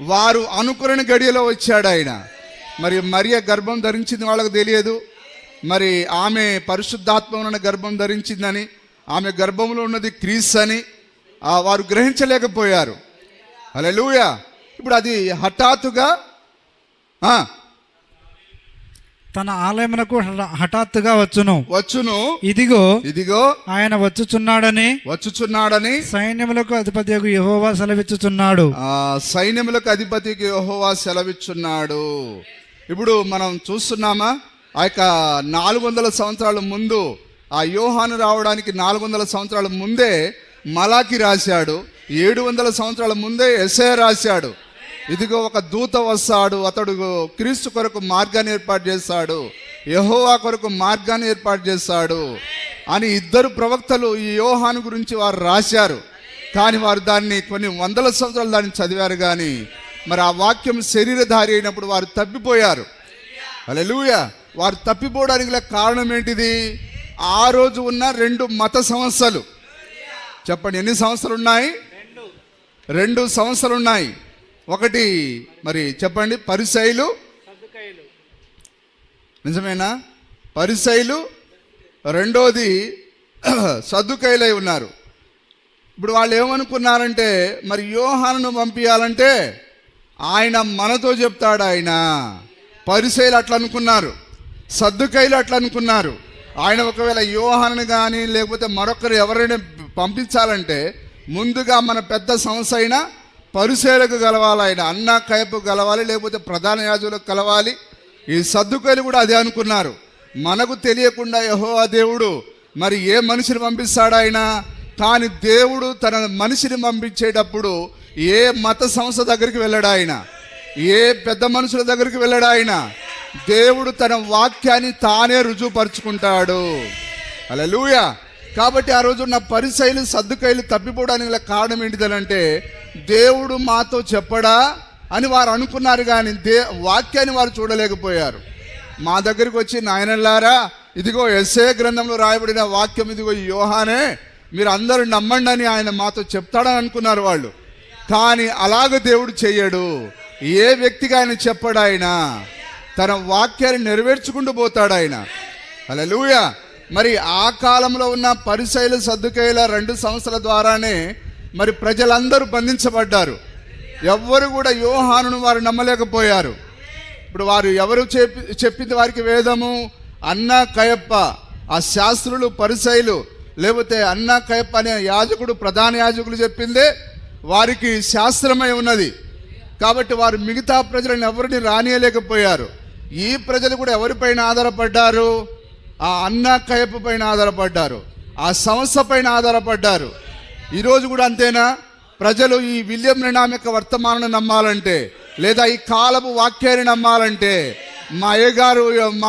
వారు అనుకుని గడియలో వచ్చాడు. ఆయన మరి మరియ గర్భం ధరించింది వాళ్ళకు తెలియదు. మరి ఆమె పరిశుద్ధాత్మను గర్భం ధరించిందని, ఆమె గర్భంలో ఉన్నది క్రీస్తు అని వారు గ్రహించలేకపోయారు. హల్లెలూయా. ఇప్పుడు అది హఠాత్తుగా తన ఆలయమునకు హఠాత్తుగా వచ్చును. ఇదిగో ఆయన వచ్చుచున్నాడని సైన్యములకు అధిపతియగు యెహోవా సెలవిచ్చుచున్నాడు. సైన్యములకు అధిపతికి యెహోవా సెలవిచ్చున్నాడు. ఇప్పుడు మనం చూస్తున్నామా? ఆ యొక్క 400 సంవత్సరాల ముందు, ఆ యోహాను రావడానికి 400 సంవత్సరాల ముందే మలాకి రాశాడు. 700 సంవత్సరాల ముందే యెషయా రాశాడు. ఇదిగో ఒక దూత వస్తాడు, అతడు క్రీస్తు కొరకు మార్గాన్ని ఏర్పాటు చేస్తాడు, యెహోవా కొరకు మార్గాన్ని ఏర్పాటు చేస్తాడు అని 2 ప్రవక్తలు ఈ యోహాను గురించి వారు రాశారు. కానీ వారు దాన్ని కొన్ని 100 సంవత్సరాలు దాన్ని చదివారు. కానీ మరి ఆ వాక్యం శరీరధారి అయినప్పుడు వారు తప్పిపోయారు. హల్లెలూయా. వారు తప్పిపోవడానికి కారణం ఏంటిది? ఆ రోజు ఉన్న 2 మత సంస్థలు. చెప్పండి, ఎన్ని సంస్థలు ఉన్నాయి? 2 సంస్థలు ఉన్నాయి. ఒకటి మరి చెప్పండి, పరిసయ్యులు. నిజమేనా? పరిసయ్యులు. రెండోది సద్దుకయ్యులై ఉన్నారు. ఇప్పుడు వాళ్ళు ఏమనుకున్నారంటే మరి యోహానును పంపించాలంటే ఆయన మనతో చెప్తాడు. ఆయన పరిసయ్యులు అట్లా అనుకున్నారు, సద్దుకయ్యులు అట్లా అనుకున్నారు. ఆయన ఒకవేళ యోహానుని కానీ లేకపోతే మరొకరు ఎవరైనా పంపించాలంటే ముందుగా మన పెద్ద సంస్థ అయినా పరిసయ్యులకు కలవాలి, ఆయన అన్న కయపు కలవాలి, లేకపోతే ప్రధాన యాజకులకు కలవాలి. ఈ సద్దుకయ్యులు కూడా అదే అనుకున్నారు. మనకు తెలియకుండా యెహోవా దేవుడు మరి ఏ మనిషిని పంపిస్తాడు ఆయన? కానీ దేవుడు తన మనిషిని పంపించేటప్పుడు ఏ మత సంస్థ దగ్గరికి వెళ్ళాడు ఆయన, ఏ పెద్ద మనుషుల దగ్గరికి వెళ్ళాడు ఆయన. దేవుడు తన వాక్యాన్ని తానే రుజువుపరుచుకుంటాడు. హల్లెలూయా. కాబట్టి ఆ రోజు ఉన్న పరిసయ్యులు సద్దుకయ్యులు తప్పిపోవడానికి కారణం ఏంటిదనంటే దేవుడు మాతో చెప్పడా అని వారు అనుకున్నారు. కానీ వాక్యాన్ని వారు చూడలేకపోయారు. మా దగ్గరికి వచ్చి నాయనల్లారా, ఇదిగో యెషయా గ్రంథంలో రాయబడిన వాక్యం, ఇదిగో యోహానే మీరు అందరూ నమ్మండి అని ఆయన మాతో చెప్తాడని అనుకున్నారు వాళ్ళు. కానీ అలాగ దేవుడు చెయ్యడు. ఏ వ్యక్తిగా ఆయన చెప్పాడు, ఆయన తన వాక్యాన్ని నెరవేర్చుకుంటూ పోతాడు ఆయన. హల్లెలూయా. మరి ఆ కాలంలో ఉన్న పరిసయ్యుల సద్దుకయ్యుల 2 సంవత్సరాల ద్వారానే మరి ప్రజలందరూ బంధించబడ్డారు. ఎవ్వరు కూడా యోహానును వారు నమ్మలేకపోయారు. ఇప్పుడు వారు ఎవరు చెప్పింది వారికి వేదము, అన్న కయప్ప, ఆ శాస్త్రులు పరిసయ్యులు, లేకపోతే అన్న కయప్ప అనే యాజకుడు, ప్రధాన యాజకులు చెప్పిందే వారికి శాస్త్రమై ఉన్నది. కాబట్టి వారు మిగతా ప్రజలను ఎవరిని రానియలేకపోయారు. ఈ ప్రజలు కూడా ఎవరిపైన ఆధారపడ్డారు? ఆ అన్న కయప్ప పైన ఆధారపడ్డారు, ఆ సంస్థ పైన ఆధారపడ్డారు. ఈరోజు కూడా అంతేనా? ప్రజలు ఈ విలియం బ్రన్హామ్ యొక్క వర్తమానాన్ని నమ్మాలంటే, లేదా ఈ కాలపు వాక్యాన్ని నమ్మాలంటే మా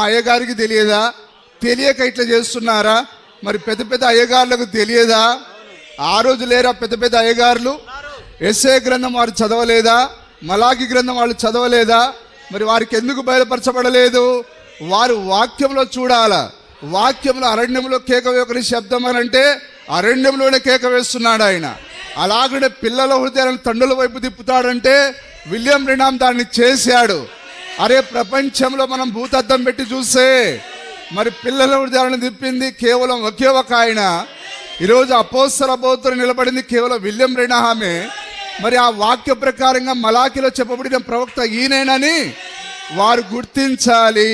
అయ్యగారికి తెలియదా? తెలియక ఇట్లా చేస్తున్నారా? మరి పెద్ద పెద్ద అయ్యగారులకు తెలియదా? ఆ రోజు లేరా పెద్ద పెద్ద అయ్యగారులు? యెషయా గ్రంథం వారు చదవలేదా? మలాకి గ్రంథం వాళ్ళు చదవలేదా? మరి వారికి ఎందుకు బయలుపరచబడలేదు? వారు వాక్యంలో చూడాలా. వాక్యంలో అరణ్యంలో కేక వేయని శబ్దం అని అంటే అరణ్యంలోనే కేక వేస్తున్నాడు ఆయన. అలాగనే పిల్లల హృదయాలను తండ్రుల వైపు తిప్పుతాడంటే విలియం బ్రన్హామ్ దాన్ని చేశాడు. అరే, ప్రపంచంలో మనం భూతద్దం పెట్టి చూస్తే మరి పిల్లల హృదయాలను తిప్పింది కేవలం ఒకే ఒక ఆయన. ఈరోజు అపోస్తల బోధన నిలబడింది కేవలం విలియం బ్రన్హామే. మరి ఆ వాక్య ప్రకారంగా మలాకిలో చెప్పబడిన ప్రవక్త ఈయనేనని వారు గుర్తించాలి.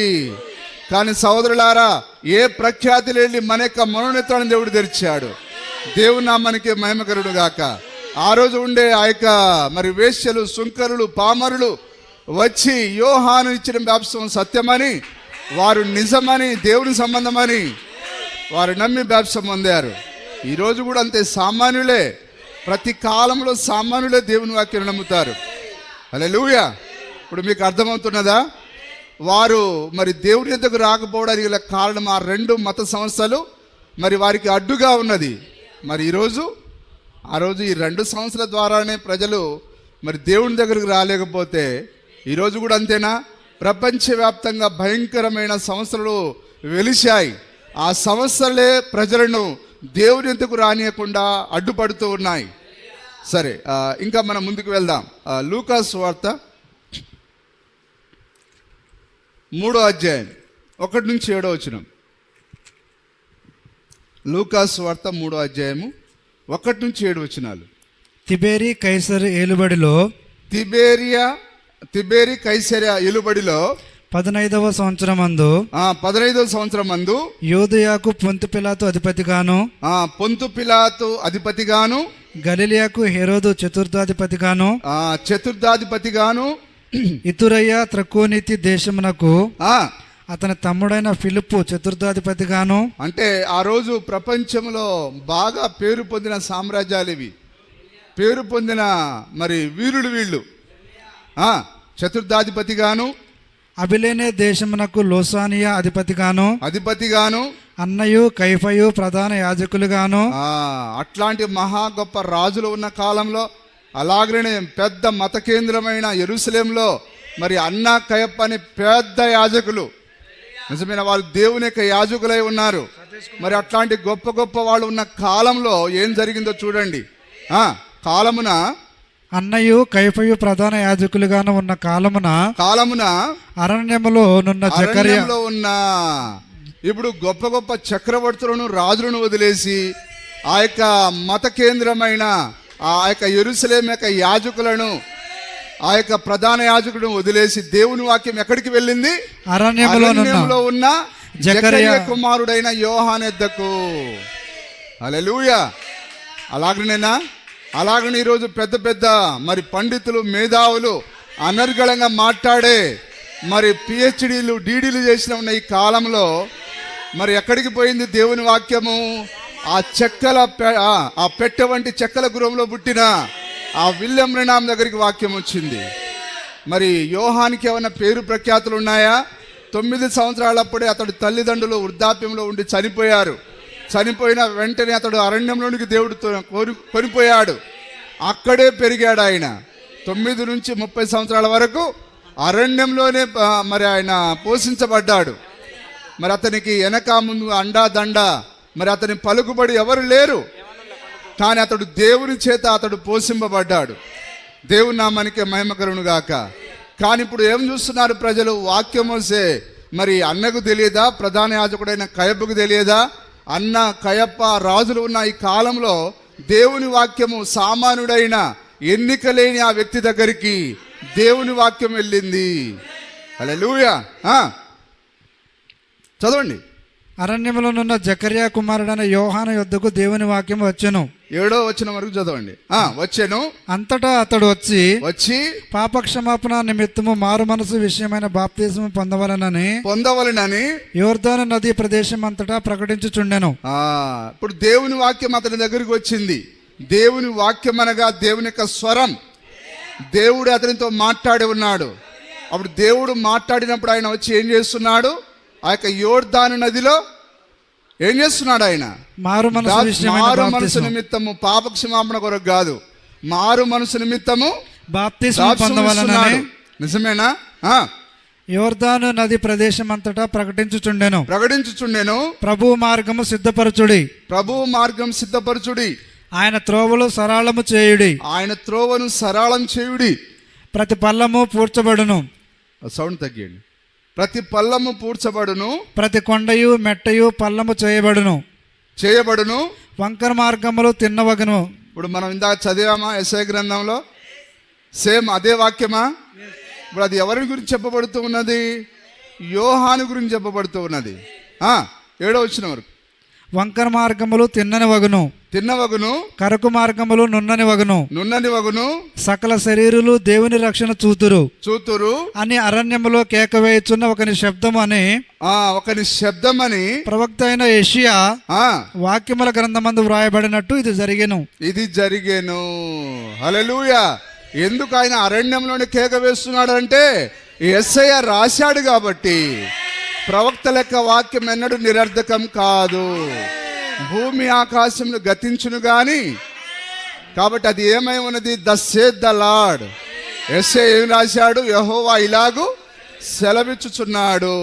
కానీ సోదరులారా, ఏ ప్రఖ్యాతి లేని మన యొక్క మనోనేత్రాన్ని దేవుడు తెరిచాడు. దేవుని నామానికి మహిమకరుడు గాక. ఆ రోజు ఉండే ఆ యొక్క మరి వేశ్యలు, సుంకరులు, పామరులు వచ్చి యోహాను ఇచ్చిన బాప్తిసం సత్యమని, వారు నిజమని, దేవుని సంబంధమని వారు నమ్మి బాప్తిసం పొందారు. ఈరోజు కూడా అంతే, సామాన్యులే. ప్రతి కాలంలో సామాన్యులే దేవుని వాక్యం నమ్ముతారు. హల్లెలూయా. ఇప్పుడు మీకు అర్థమవుతున్నదా? వారు మరి దేవుని యొద్దకు రాకపోవడానికి గల కారణం ఆ 2 మత సంస్థలు మరి వారికి అడ్డుగా ఉన్నది. మరి ఆ రోజు ఈ 2 సంవత్సరాల ద్వారానే ప్రజలు మరి దేవుని దగ్గరకు రాలేకపోతే ఈరోజు కూడా అంతేనా? ప్రపంచవ్యాప్తంగా భయంకరమైన సంస్థలు వెలిశాయి. ఆ సంస్థలే ప్రజలను దేవుని యొద్దకు రానియకుండా అడ్డుపడుతూ ఉన్నాయి. సరే, ఇంకా మనం ముందుకు వెళ్దాం. లూకా సువార్త 3వ అధ్యాయం 1 నుంచి 7వ వచనం. లూకా సువార్త 3వ అధ్యాయము 1 నుంచి 7 వచనాలు. తిబేరి కైసరు ఏలుబడిలో 15వ సంవత్సరమందు 15వ సంవత్సరమందు యూదయకు పొంతు పిలాతు అధిపతిగాను గలిలయకు హెరోదు చతుర్థాధిపతిగాను ఇతురయ్య త్రకోనీతి దేశమునకు అతని తమ్ముడైన ఫిలిప్పు చతుర్థాధిపతిగాను. అంటే ఆ రోజు ప్రపంచంలో బాగా పేరు పొందిన సామ్రాజ్యాలు ఇవి, పేరు పొందిన మరి వీరుడు వీళ్ళు. చతుర్థాధిపతిగాను, అబిలేనే దేశమునకు లోసానియా అధిపతిగాను అన్నయు కైఫయు ప్రధాన యాజకులుగాను. అట్లాంటి మహా గొప్ప రాజులు ఉన్న కాలంలో, అలాగనే పెద్ద మత కేంద్రమైన యెరూషలేంలో మరి అన్న కయప్ప అని పెద్ద యాజకులు, నిజమైన వాళ్ళు దేవుని యొక్క యాజకులై ఉన్నారు. మరి అట్లాంటి గొప్ప గొప్ప వాళ్ళు ఉన్న కాలంలో ఏం జరిగిందో చూడండి. కాలమున అన్నయు కైఫయు ప్రధాన యాజకులుగాను ఉన్న కాలమున అరణ్యములో ఉన్న ఇప్పుడు గొప్ప గొప్ప చక్రవర్తులను, రాజులను వదిలేసి ఆ యొక్క మత కేంద్రమైన ఆ యొక్క యెరూషలేము యొక్క యాజకులను, ఆ యొక్క ప్రధాన యాజకులను వదిలేసి దేవుని వాక్యం ఎక్కడికి వెళ్ళింది? అరణ్యంలో ఉన్న జకర్యా కుమారుడైన యోహాను యొద్దకు. హల్లెలూయా. అలాగనే ఈరోజు పెద్ద పెద్ద మరి పండితులు, మేధావులు అనర్గళంగా మాట్లాడే మరి పిహెచ్డీలు, డీడీలు చేసిన ఉన్న ఈ కాలంలో మరి ఎక్కడికి పోయింది దేవుని వాక్యము? ఆ పెట్టె వంటి చెక్కల గృహంలో పుట్టిన ఆ విలియం బ్రన్హామ్ దగ్గరికి వాక్యం వచ్చింది. మరి యోహానికి ఏమైనా పేరు ప్రఖ్యాతులు ఉన్నాయా? 9 సంవత్సరాలప్పుడే అతడు తల్లిదండ్రులు వృద్ధాప్యంలో ఉండి చనిపోయారు. చనిపోయిన వెంటనే అతడు అరణ్యంలోనికి దేవుడు కొనిపోయాడు. అక్కడే పెరిగాడు ఆయన. 9 నుంచి 30 సంవత్సరాల వరకు అరణ్యంలోనే మరి ఆయన పోషించబడ్డాడు. మరి అతనికి వెనక ముందు అండా దండ, మరి అతని పలుకుబడి ఎవరు లేరు. కానీ అతడు దేవుని చేత అతడు పోషింపబడ్డాడు. దేవుని నామానికి మహిమ కలుగును గాక. కానీ ఇప్పుడు ఏం చూస్తున్నారు ప్రజలు? వాక్యం వస్తే మరి అన్నకు తెలియదా? ప్రధాన యాజకుడైన కయప్పకు తెలియదా? అన్న, కయప్ప రాజులు ఉన్న ఈ కాలంలో దేవుని వాక్యము సామాన్యుడైన ఎన్నిక లేని ఆ వ్యక్తి దగ్గరికి దేవుని వాక్యం వెళ్ళింది. హల్లెలూయా. చదవండి. అరణ్యములోనున్న జకర్యా కుమారుడైన యోహాను యొద్దకు దేవుని వాక్యం వచ్చెను. 7వ వచనం వరకు చదవండి. వచ్చెను. అంతటా అతడు వచ్చి పాపక్షమాపణ నిమిత్తము మారు మనసు విషయమైన బాప్తిసము పొందవలనని యోర్దాను నది ప్రదేశం అంతటా ప్రకటించుచుండెను. ఇప్పుడు దేవుని వాక్యం అతని దగ్గరికి వచ్చింది. దేవుని వాక్యం అనగా దేవుని యొక్క స్వరం. దేవుడు అతనితో మాట్లాడి ఉన్నాడు. అప్పుడు దేవుడు మాట్లాడినప్పుడు ఆయన వచ్చి ఏం చేస్తున్నాడు? ఆ యొక్క యోర్దాను నదిలో ఏం చేస్తున్నాడు? ఆయన మారు మనసు నిమిత్తము, పాపక్షమాపణ కొరకు కాదు, మారు మనసు నిమిత్తము బాప్తిస్మము పొందవలెనని. నిజమేనా? యోర్దాను నది ప్రదేశం అంతటా ప్రకటించుచుండెను. ప్రభువు మార్గము సిద్ధపరచుడి. ఆయన త్రోవను సరళము చేయుడి. ప్రతి పల్లము పూడ్చబడును. సౌండ్ తగ్గియండి. ప్రతి పల్లము పూడ్చబడును. ప్రతి కొండయు మెట్టయు పల్లము చేయబడును. వంకర మార్గములు తిన్నవగను. ఇప్పుడు మనం ఇందాక చదివామా యెషయా గ్రంథంలో? సేమ్ అదే వాక్యమా? ఇప్పుడు అది ఎవరి గురించి చెప్పబడుతూ ఉన్నది? యోహాను గురించి చెప్పబడుతూ ఉన్నది. 7వ వచనం వరకు. వంకర మార్గములు తిన్నవగును, కరకు మార్గములు నున్నని వగును. సకల శరీరులు దేవుని రక్షణ చూతురు అని అరణ్యములో కేక వేయుచున్న ఒకని శబ్దమని ప్రవక్త అయిన యెషయా వాక్యముల గ్రంథమందు వ్రాయబడినట్టు ఇది జరిగెను. హల్లెలూయా. ఎందుకు ఆయన అరణ్యంలోనే కేక వేస్తున్నాడు అంటే యెషయా రాశాడు కాబట్టి. ప్రవక్త లెక్క వాక్యం ఎన్నడూ నిరర్ధకం కాదు. భూమి ఆకాశములు గతించును గాని, కాబట్టి అది ఏమై ఉన్నది? thus saith the Lord. యెషయా ఏం రాశాడు? యెహోవా ఇలాగు సెలవిచ్చుచున్నాడు.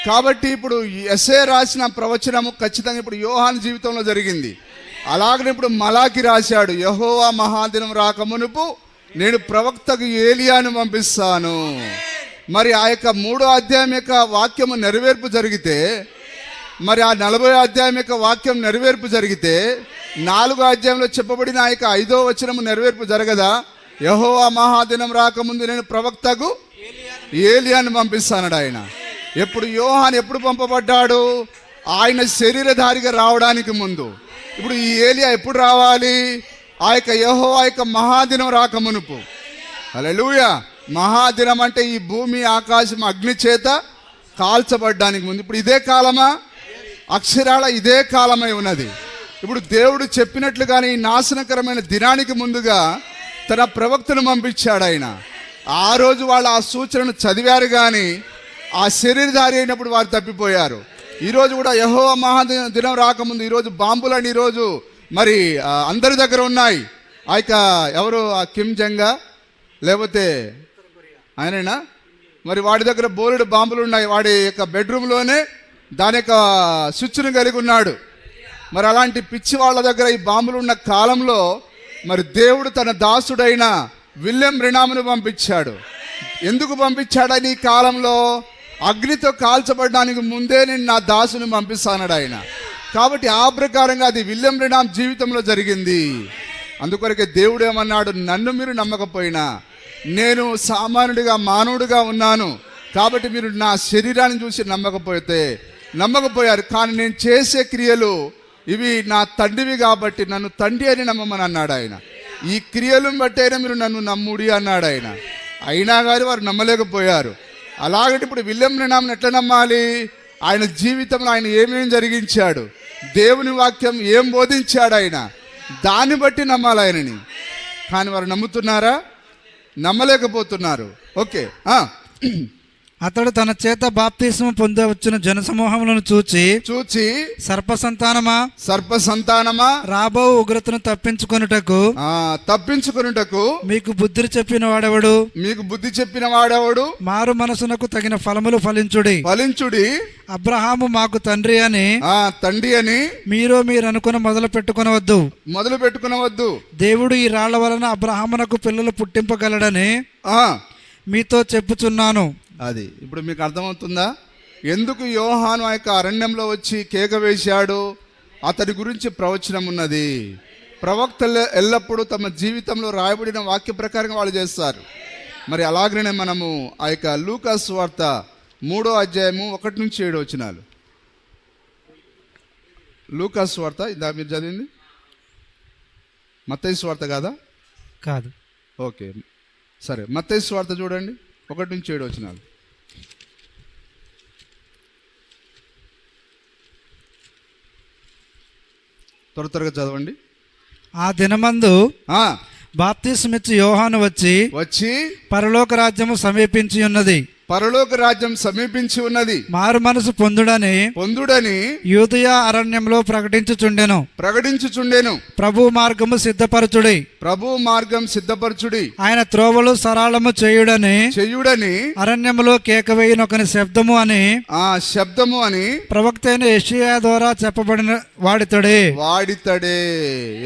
కాబట్టి ఇప్పుడు యెషయా రాసిన ప్రవచనము ఖచ్చితంగా ఇప్పుడు యోహాను జీవితంలో జరిగింది. అలాగనే ఇప్పుడు మలాకి రాశాడు, యెహోవా మహాదినం రాకమునుపు నేను ప్రవక్తకు ఏలియాను పంపిస్తాను. మరి ఆ యొక్క 3వ అధ్యాయం యొక్క వాక్యము నెరవేర్పు జరిగితే, మరి ఆ 40వ అధ్యాయం యొక్క వాక్యం నెరవేర్పు జరిగితే 4వ అధ్యాయంలో చెప్పబడిన ఆ యొక్క 5వ వచనము నెరవేర్పు జరగదా? యెహోవా మహాదినం రాకముందు నేను ప్రవక్తకు ఏలియాను పంపిస్తానడు ఆయన. ఎప్పుడు? యోహాను ఎప్పుడు పంపబడ్డాడు? ఆయన శరీరధారిగా రావడానికి ముందు. ఇప్పుడు ఈ ఏలియా ఎప్పుడు రావాలి? ఆ యొక్క యెహోవా యొక్క మహాదినం రాకమునుపు. హల్లెలూయా. మహాదినం అంటే ఈ భూమి ఆకాశం అగ్ని చేత కాల్చబడ్డానికి ముందు. ఇప్పుడు ఇదే కాలమా? అక్షరాల ఇదే కాలమై ఉన్నది. ఇప్పుడు దేవుడు చెప్పినట్లుగానే ఈ నాశనకరమైన దినానికి ముందుగా తన ప్రవక్తను పంపించాడు ఆయన. ఆ రోజు వాళ్ళు ఆ సూచనను చదివారు కానీ ఆ శరీరధారి అయినప్పుడు వారు తప్పిపోయారు. ఈరోజు కూడా యెహోవా మహాదినం రాకముందు ఈరోజు బాంబులని ఈరోజు మరి అందరి దగ్గర ఉన్నాయి. ఆ యొక్క ఎవరు? ఆ కిమ్ జంగా లేకపోతే ఆయనైనా మరి వాడి దగ్గర బోలెడు బాంబులు ఉన్నాయి. వాడి యొక్క బెడ్రూమ్లోనే దాని యొక్క స్విచ్ను కలిగి ఉన్నాడు. మరి అలాంటి పిచ్చి వాళ్ళ దగ్గర ఈ బాంబులు ఉన్న కాలంలో మరి దేవుడు తన దాసుడైన విలియం బ్రెనామ్ను పంపించాడు. ఎందుకు పంపించాడని? ఈ కాలంలో అగ్నితో కాల్చబడడానికి ముందే నేను నా దాసుని పంపిస్తానడు ఆయన. కాబట్టి ఆ ప్రకారంగా అది విలియం బ్రెనామ్ జీవితంలో జరిగింది. అందుకొరకే దేవుడు ఏమన్నాడు? నన్ను మీరు నమ్మకపోయినా నేను సామాన్యుడిగా మానవుడిగా ఉన్నాను కాబట్టి మీరు నా శరీరాన్ని చూసి నమ్మకపోయారు. కానీ నేను చేసే క్రియలు ఇవి నా తండ్రివి కాబట్టి నన్ను తండ్రి అని నమ్మమని అన్నాడు ఆయన. ఈ క్రియలను బట్టైనా మీరు నన్ను నమ్ముడి అన్నాడు ఆయన. అయినా కానీ వారు నమ్మలేకపోయారు. అలాగంటే ఇప్పుడు విలియం బ్రెనామ్ని ఎట్లా నమ్మాలి? ఆయన జీవితంలో ఆయన ఏమేం జరిగించాడు, దేవుని వాక్యం ఏం బోధించాడు ఆయన, దాన్ని బట్టి నమ్మాలి ఆయనని. కానీ వారు నమ్ముతున్నారా? నమ్మలేకపోతున్నారు. ఓకే, అతడు తన చేత బాప్తిస్మం పొందవచ్చిన జనసమూహములను చూచి సర్పసంతానమా రాబో ఉగ్రతను తప్పించుకొనుటకు మీకు బుద్ధి చెప్పిన వాడెవడు మారు మనసునకు తగిన ఫలములు ఫలించుడి అబ్రహాము మాకు తండ్రి అని మీరు అనుకుని మొదలు పెట్టుకొనవద్దు దేవుడు ఈ రాళ్ల వలన అబ్రహామునకు పిల్లలు పుట్టింపగలడని మీతో చెప్పుచున్నాను. అది ఇప్పుడు మీకు అర్థమవుతుందా ఎందుకు యోహాను ఆ యొక్క అరణ్యంలో వచ్చి కేక వేశాడు? అతడి గురించి ప్రవచనం ఉన్నది. ప్రవక్తలు ఎల్లప్పుడూ తమ జీవితంలో రాయబడిన వాక్య ప్రకారంగా వాళ్ళు చేస్తారు. మరి అలాగనే మనము ఆ యొక్క లూకా సువార్త 3వ అధ్యాయము 1 నుంచి 7 వచనాలు. లూకా సువార్త ఇందా మీరు చదివింది మత్తయి సువార్త కాదు? ఓకే సరే, మత్తయి సువార్త చూడండి 1 నుంచి 7 వచనాలు. త్వరగా చదవండి. ఆ దినమందు బాప్తిస్మిచ్చి యోహాను వచ్చి పరలోక రాజ్యము సమీపించి ఉన్నది మారు మనసు పొందుడని యూదయ అరణ్యంలో ప్రకటించుచుండెను. ప్రభు మార్గం సిద్ధపరచుడి ఆయన త్రోవలు సరళము చేయుడని అరణ్యములో కేకవేయునొకని శబ్దము అని ప్రవక్త అయిన యెషయా ద్వారా చెప్పబడిన వాడితడే.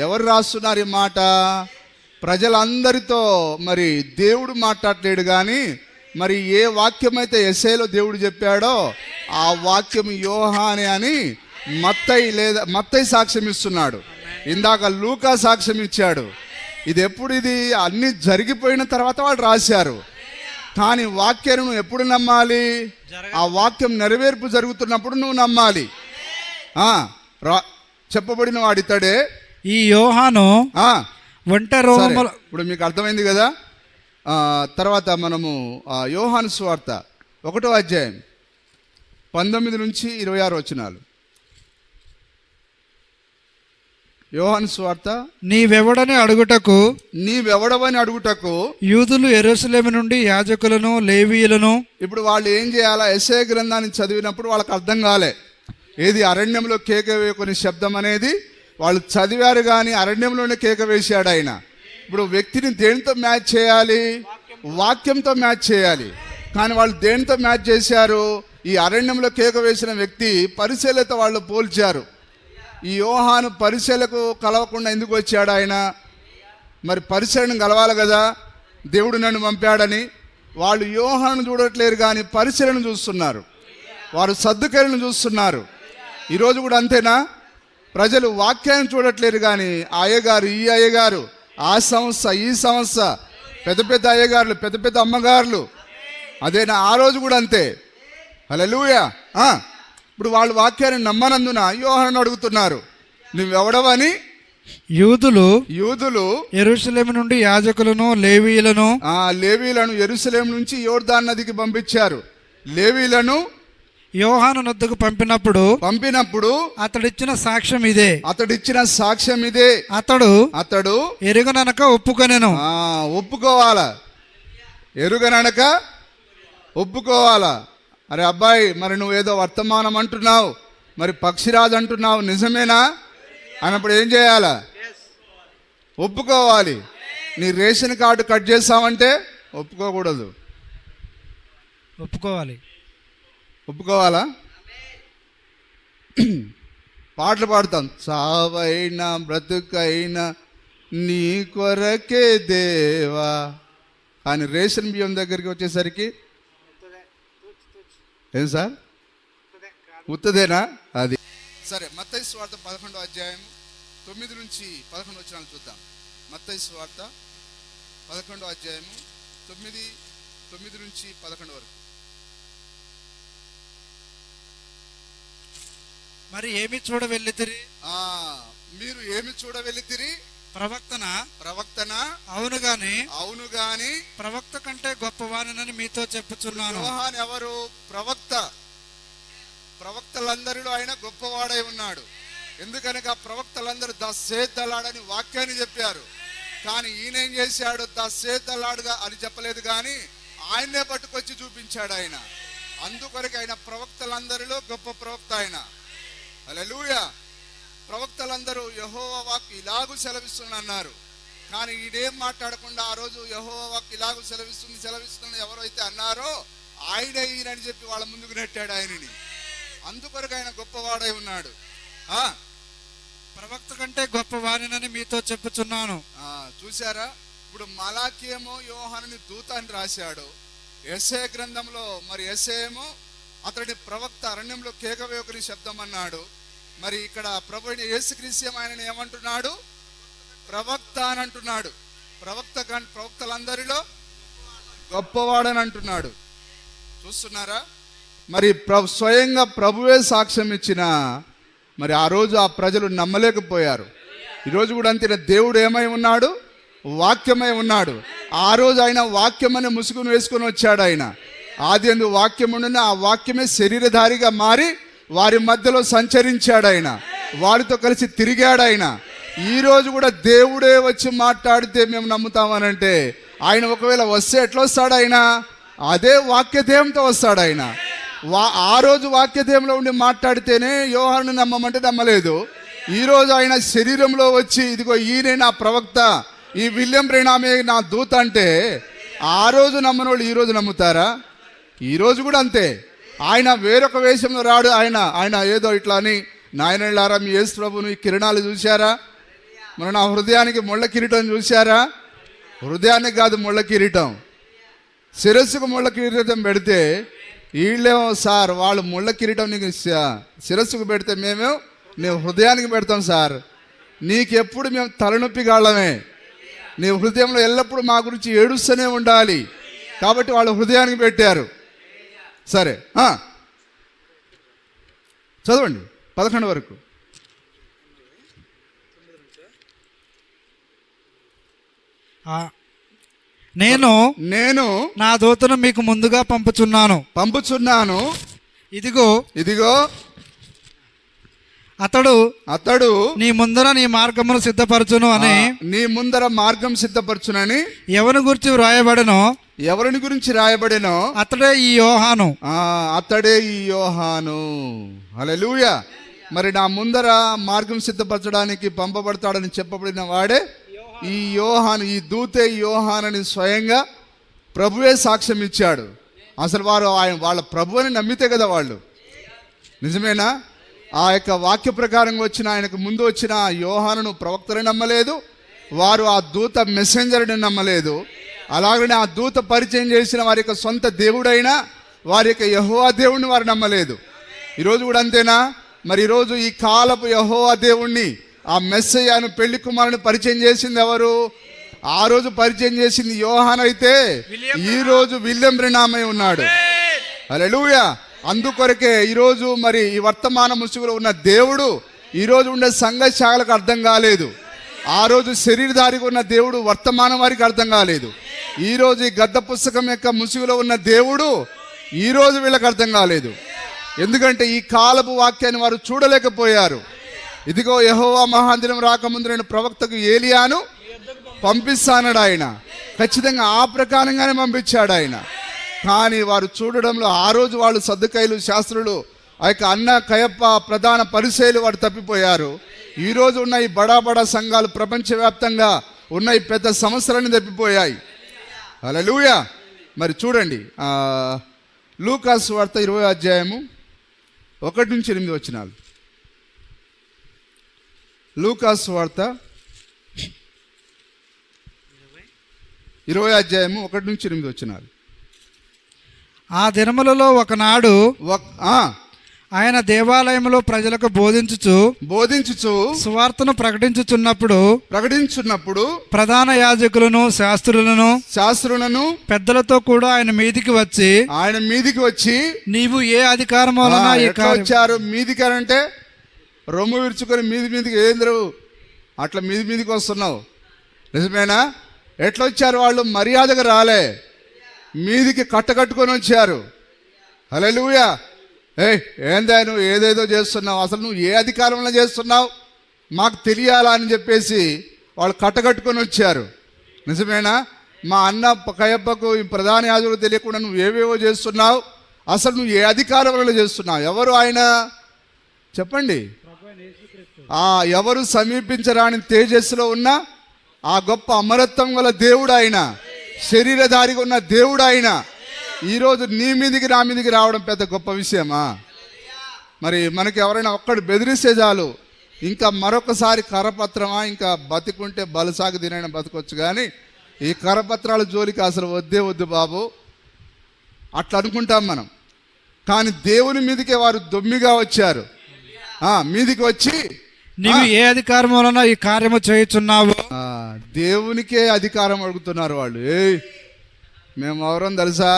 ఎవరు రాస్తున్నారు ఈ మాట? ప్రజలందరితో మరి దేవుడు మాట్లాడలేడు కానీ మరి ఏ వాక్యం అయితే యెషయాలో దేవుడు చెప్పాడో ఆ వాక్యం యోహానే అని మత్తయి సాక్ష్యం ఇస్తున్నాడు. ఇందాక లూకా సాక్ష్యం ఇచ్చాడు. ఇది అన్ని జరిగిపోయిన తర్వాత వాళ్ళు రాశారు. కానీ వాక్యాన్ని నువ్వు ఎప్పుడు నమ్మాలి? ఆ వాక్యం నెరవేర్పు జరుగుతున్నప్పుడు నువ్వు నమ్మాలి. చెప్పబడిన వాడితడే ఈ యోహాను ఇప్పుడు మీకు అర్థమైంది కదా. తర్వాత మనము యోహాను సువార్త 1వ అధ్యాయం 19 నుంచి 26 వచనాలు. యోహాను సువార్త నీవెవడవని అడుగుటకు యూదులు యెరూషలేము నుండి యాజకులను లేవీయులను. ఇప్పుడు వాళ్ళు ఏం చేయాలా? యెషయా గ్రంథాన్ని చదివినప్పుడు వాళ్ళకి అర్థం కాలే ఏది అరణ్యంలో కేక వేయకొని శబ్దం అనేది. వాళ్ళు చదివారు కానీ అరణ్యంలోనే కేక వేశాడు ఆయన. ఇప్పుడు వ్యక్తిని దేనితో మ్యాచ్ చేయాలి? వాక్యంతో మ్యాచ్ చేయాలి. కానీ వాళ్ళు దేనితో మ్యాచ్ చేశారు? ఈ అరణ్యంలో కేక వేసిన వ్యక్తి పరిశీలతో వాళ్ళు పోల్చారు. ఈ యోహాను పరిశీలకు కలవకుండా ఎందుకు వచ్చాడు ఆయన? మరి పరిశీలన కలవాలి కదా, దేవుడు నన్ను పంపాడని. వాళ్ళు యోహాను చూడట్లేరు కానీ పరిశీలన చూస్తున్నారు. వారు సద్దుకైలను చూస్తున్నారు. ఈరోజు కూడా అంతేనా? ప్రజలు వాక్యాన్ని చూడట్లేరు కానీ అయ్యగారు ఈ అయ్యగారు ఆ సంస్థ ఈ సంస్థ పెద్ద అయ్యగారులు పెద్ద అమ్మగారులు అదేనా? ఆ రోజు కూడా అంతే. హల్లెలూయా. ఇప్పుడు వాళ్ళు వాక్యాన్ని నమ్మనందున యోహాను అడుగుతున్నారు నువ్వెవడవని. యూదులు యెరూషలేము నుండి యాజకులను లేవీయులను యెరూషలేము నుంచి యోర్దాను నదికి పంపించారు. లేవీయులను యోహాను నొద్దకు పంపినప్పుడు అతడిచ్చిన సాక్ష్యం ఇదే. అతడు ఎరుగననక ఒప్పుకొనెను. ఒప్పుకోవాలా? అరే అబ్బాయి, మరి నువ్వేదో వర్తమానం అంటున్నావు, మరి పక్షిరాజు అంటున్నావు, నిజమేనా అన్నప్పుడు ఏం చేయాలా? ఒప్పుకోవాలి. నీ రేషన్ కార్డు కట్ చేస్తావంటే ఒప్పుకోకూడదు. ఒప్పుకోవాలా? పాటలు పాడతాం, చావైనా బ్రతుకైనా నీ కొరకే దేవా. కానీ రేషన్ బియ్యం దగ్గరికి వచ్చేసరికి ఏం సార్ ఉత్తదేనా? అది సరే. మత్తయి సువార్త 11వ అధ్యాయం 9 నుంచి 11 వచనాలు చూద్దాం. మత్తయి సువార్త 11వ అధ్యాయము 9 నుంచి 11 వరకు. మరి ఏమి చూడవెళ్ళితిరి? మీరు ఏమి చూడవెళ్ళితిరి? ప్రవక్తనా? అవును గాని ప్రవక్త కంటే గొప్పవానని మీతో చెప్పుచున్నాను. యోహాను ఎవరు? ప్రవక్తలందరిలో ఆయన గొప్పవాడై ఉన్నాడు. ఎందుకనగా ప్రవక్తలందరూ దస్ సేత్ దలాడని వాక్యాన్ని చెప్పారు. కానీ ఈయన ఏం చేశాడు? దస్ సేత్ దలాడుగా అని చెప్పలేదు, కానీ ఆయన్నే పట్టుకొచ్చి చూపించాడు ఆయన. అందుకొరకు ఆయన ప్రవక్తలందరిలో గొప్ప ప్రవక్త ఆయన. హల్లెలూయా. ప్రవక్తలందరూ యెహోవా వాక్కు ఇలాగూ సెలవిస్తుంది అన్నారు. కానీ ఈడేం మాట్లాడకుండా ఆ రోజు యెహోవా వాక్కు ఇలాగూ సెలవిస్తుంది ఎవరైతే అన్నారో ఆయనే ఈయనని చెప్పి వాళ్ళ ముందుకు నెట్టాడు ఆయనని. అందుకొరకు ఆయన గొప్పవాడై ఉన్నాడు. ప్రవక్త కంటే గొప్పవాడినని మీతో చెప్పుచున్నాను. చూసారా, ఇప్పుడు మలాకి ఏమో యోహానుని దూత అని రాశాడు. యెషయా గ్రంథంలో మరి యెషయా ఏమో అతడి ప్రవక్త అరణ్యంలో కేకవేయకుని శబ్దం అన్నాడు. మరి ఇక్కడ ప్రభువైన యేసుక్రీస్తు ఆయనని ఏమంటున్నాడు? ప్రవక్త అని అంటున్నాడు. ప్రవక్తలందరిలో గొప్పవాడని అంటున్నాడు. చూస్తున్నారా, మరి స్వయంగా ప్రభువే సాక్ష్యం ఇచ్చిన మరి ఆ రోజు ఆ ప్రజలు నమ్మలేకపోయారు. ఈరోజు కూడా అంతే. దేవుడు ఏమై ఉన్నాడు? వాక్యమై ఉన్నాడు. ఆ రోజు ఆయన వాక్యమని ముసుగును వేసుకొని వచ్చాడు. ఆయన ఆదియందు వాక్యం ఉండిన ఆ వాక్యమే శరీరధారిగా మారి వారి మధ్యలో సంచరించాడు. ఆయన వారితో కలిసి తిరిగాడు. ఆయన ఈ రోజు కూడా దేవుడే వచ్చి మాట్లాడితే మేము నమ్ముతామనంటే ఆయన ఒకవేళ వస్తే ఎట్లా వస్తాడు? ఆయన అదే వాక్యదేవంతో వస్తాడు. ఆయన ఆ రోజు వాక్యదేవంలో ఉండి మాట్లాడితేనే యోహాను నమ్మమంటే నమ్మలేదు. ఈరోజు ఆయన శరీరంలో వచ్చి ఇదిగో ఈయనే నా ప్రవక్త, ఈ విలియం బ్రెనామే నా దూత అంటే ఆ రోజు నమ్మని వాళ్ళు ఈరోజు నమ్ముతారా? ఈరోజు కూడా అంతే. ఆయన వేరొక వేషంలో రాడు. ఆయన ఏదో ఇట్లా అని, నాయనలారా మీ యేసు ప్రభువును ఈ కిరణాలు చూశారా? మన నా హృదయానికి ముళ్ళ కిరీటం చూశారా? హృదయానికి కాదు ముళ్ళ కిరీటం, శిరస్సుకు ముళ్ళ కిరీటం పెడితే వీళ్ళేమో సార్ వాళ్ళు ముళ్ళ కిరీటం నీకు శిరస్సుకు పెడితే మేమేమో నీ హృదయానికి పెడతాం సార్. నీకెప్పుడు మేము తలనొప్పి గాళ్ళమే, నీ హృదయంలో ఎల్లప్పుడూ మా గురించి ఏడుస్తూనే ఉండాలి. కాబట్టి వాళ్ళు హృదయానికి పెట్టారు. సరే, చదవండి 11 వరకు. నేను నా దూతను మీకు ముందుగా పంపుచున్నాను. ఇదిగో అతడు నీ ముందర నీ మార్గమును సిద్ధపరచును అని, నీ ముందర మార్గం సిద్ధపరచునని ఎవరిని గురించి రాయబడెనో అతడే ఈ యోహాను. హల్లెలూయా. మరి నా ముందర మార్గం సిద్ధపరచడానికి పంపబడతాడని చెప్పబడిన వాడే ఈ యోహాను. ఈ దూతే యోహానని స్వయంగా ప్రభువే సాక్ష్యం ఇచ్చాడు. అసలు వారు వాళ్ళ ప్రభువుని నమ్మితే కదా వాళ్ళు. నిజమేనా? ఆ యొక్క వాక్య ప్రకారంగా వచ్చిన ఆయనకు ముందు వచ్చిన యోహానును ప్రవక్తని నమ్మలేదు వారు, ఆ దూత మెసెంజర్ని నమ్మలేదు. అలాగనే ఆ దూత పరిచయం చేసిన వారి యొక్క సొంత దేవుడైనా వారి యొక్క యెహోవా దేవుణ్ణి వారు నమ్మలేదు. ఈరోజు కూడా అంతేనా? మరి ఈరోజు ఈ కాలపు యెహోవా దేవుణ్ణి, ఆ మెస్సయ్యను పెళ్లి కుమారుని పరిచయం చేసింది ఎవరు? ఆ రోజు పరిచయం చేసింది యోహాను అయితే ఈ రోజు విలియం బ్రెనామై ఉన్నాడు. హల్లెలూయా. అందుకొరకే ఈరోజు మరి ఈ వర్తమాన ముసుగులో ఉన్న దేవుడు ఈరోజు ఉండే సంఘ శాఖలకు అర్థం కాలేదు. ఆ రోజు శరీరధారిగా ఉన్న దేవుడు వర్తమానం వారికి అర్థం కాలేదు. ఈరోజు ఈ గద్ద పుస్తకం యొక్క ముసుగులో ఉన్న దేవుడు ఈరోజు వీళ్ళకి అర్థం కాలేదు. ఎందుకంటే ఈ కాలపు వాక్యాన్ని వారు చూడలేకపోయారు. ఇదిగో యెహోవా మహాదినం రాకముందు నేను ప్రవక్తకు ఏలియాను పంపిస్తానడు ఆయన. ఖచ్చితంగా ఆ ప్రకారంగానే పంపించాడు ఆయన. కానీ వారు చూడడంలో ఆ రోజు వాళ్ళు సద్దుకైలు శాస్త్రులు, ఆ యొక్క అన్న కయప్ప ప్రధాన పరిచయులు వారు తప్పిపోయారు. ఈరోజు ఉన్న ఈ బడా సంఘాలు ప్రపంచవ్యాప్తంగా ఉన్న ఈ పెద్ద సమస్యలన్నీ తప్పిపోయాయి. హల్లెలూయా. మరి చూడండి, లూకాసు వార్త 20వ అధ్యాయము 1-8 వచనాలు. లూకాసు వార్త 20వ అధ్యాయము 1-8 వచనాలు. ఆ దినములలో ఒకనాడు ఆయన దేవాలయంలో ప్రజలకు బోధించుచు సువార్తను ప్రకటించుచున్నప్పుడు ప్రధాన యాజకులను శాస్త్రులను పెద్దలతో కూడా ఆయన మీదికి వచ్చి నీవు ఏ అధికారం వలన వచ్చారు? మీదికి అంటే రొమ్ము విరుచుకొని మీదికి ఏంద్రు అట్లా మీదికి వస్తున్నావు? నిజమేనా? ఎట్లా వచ్చారు వాళ్ళు? మర్యాదగా రాలే, మీదికి కట్టుకొని వచ్చారు. హల్లెలూయా. ఏందా నువ్వు ఏదేదో చేస్తున్నావు, అసలు నువ్వు ఏ అధికారంలో చేస్తున్నావు మాకు తెలియాలా అని చెప్పేసి వాళ్ళు కట్టుకొని వచ్చారు. నిజమేనా? మా అన్న కయప్పకు ఈ ప్రధాన యాజకులకు తెలియకుండా నువ్వు ఏవేవో చేస్తున్నావు, అసలు నువ్వు ఏ అధికారంలో చేస్తున్నావు? ఎవరు ఆయన చెప్పండి? ఎవరు సమీపించరాని తేజస్సులో ఉన్న ఆ గొప్ప అమరత్వం గల దేవుడు ఆయన, శరీరధారిగా ఉన్న దేవుడు ఆయన. ఈరోజు నీ మీదికి నా మీదికి రావడం పెద్ద గొప్ప విషయమా? మరి మనకి ఎవరైనా ఒక్కడు బెదిరిస్తే చాలు, ఇంకా మరొకసారి కరపత్రమా, ఇంకా బతికుంటే బలసాగు తినైనా బతకొచ్చు, కానీ ఈ కరపత్రాల జోలికి అసలు వద్దే వద్దు బాబు అట్లా అనుకుంటాం మనం. కానీ దేవుని మీదకే వారు దొమ్మిగా వచ్చారు. మీదికి వచ్చి నీవు ఏ అధికారం వలన ఈ కార్యము చేయుచున్నావు? దేవునికే అధికారం అడుగుతున్నారు వాళ్ళు. మేము ఎవరో తెలుసా?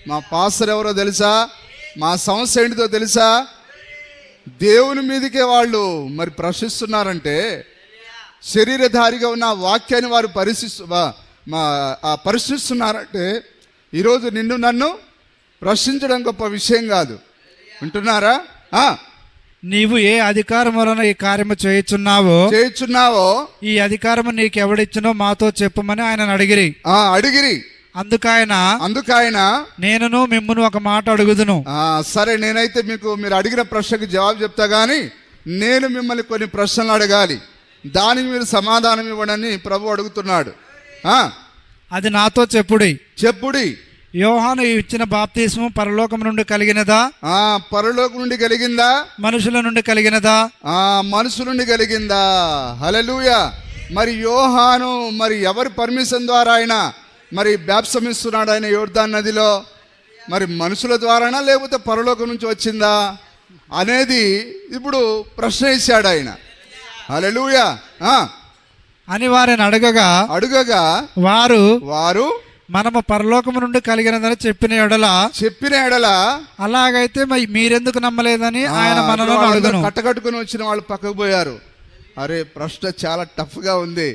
మా పాస్టర్ ఎవరో తెలుసా? మా సంస్థ ఏంటిదో తెలుసా? దేవుని మీదకే వాళ్ళు మరి ప్రశ్నిస్తున్నారంటే, శరీరధారిగా ఉన్న వాక్యాన్ని వారు పరిశీలిస్తున్నారంటే, ఈరోజు నిన్ను నన్ను ప్రశ్నించడం గొప్ప విషయం కాదు. వింటున్నారా? నీవు ఏ అధికారం వలన ఈ కార్యము చేయుచున్నావో ఈ అధికారము నీకు ఎవడిచ్చినో మాతో చెప్పమని ఆయన అడిగిరి. అందుకాయన నేనును మిమ్మును ఒక మాట అడుగుదును. సరే, నేనైతే మీరు అడిగిన ప్రశ్నకు జవాబు చెప్తా, గానీ నేను మిమ్మల్ని కొన్ని ప్రశ్నలు అడగాలి, దానికి మీరు సమాధానం ఇవ్వడని ప్రభు అడుగుతున్నాడు. అది నాతో చెప్పుడి. యోహాను ఇచ్చిన బాప్తిస్మం పరలోకం నుండి కలిగినదా? పరలోకం నుండి కలిగిందా? మనుషుల నుండి కలిగినదా? మనుషుల నుండి కలిగిందా? హల్లెలూయా. మరి యోహాను మరి ఎవరి పర్మిషన్ ద్వారా ఆయన మరి బాప్తిసమిస్తున్నాడు ఆయన యోర్దాను నదిలో? మరి మనుషుల ద్వారానా లేకపోతే పరలోకం నుంచి వచ్చిందా అనేది ఇప్పుడు ప్రశ్న వేశాడు ఆయన. హల్లెలూయా అని వారిని అడుగగా వారు మనము పరలోకము నుండి కలిగినదని చెప్పిన ఎడల అలాగైతే మీరెందుకు నమ్మలేదని ఆయన మనలో అడుగును. కట్టకట్టుకుని వచ్చిన వాళ్ళు పక్కకు పోయారు. అరే, ప్రశ్న చాలా టఫ్గా ఉంది.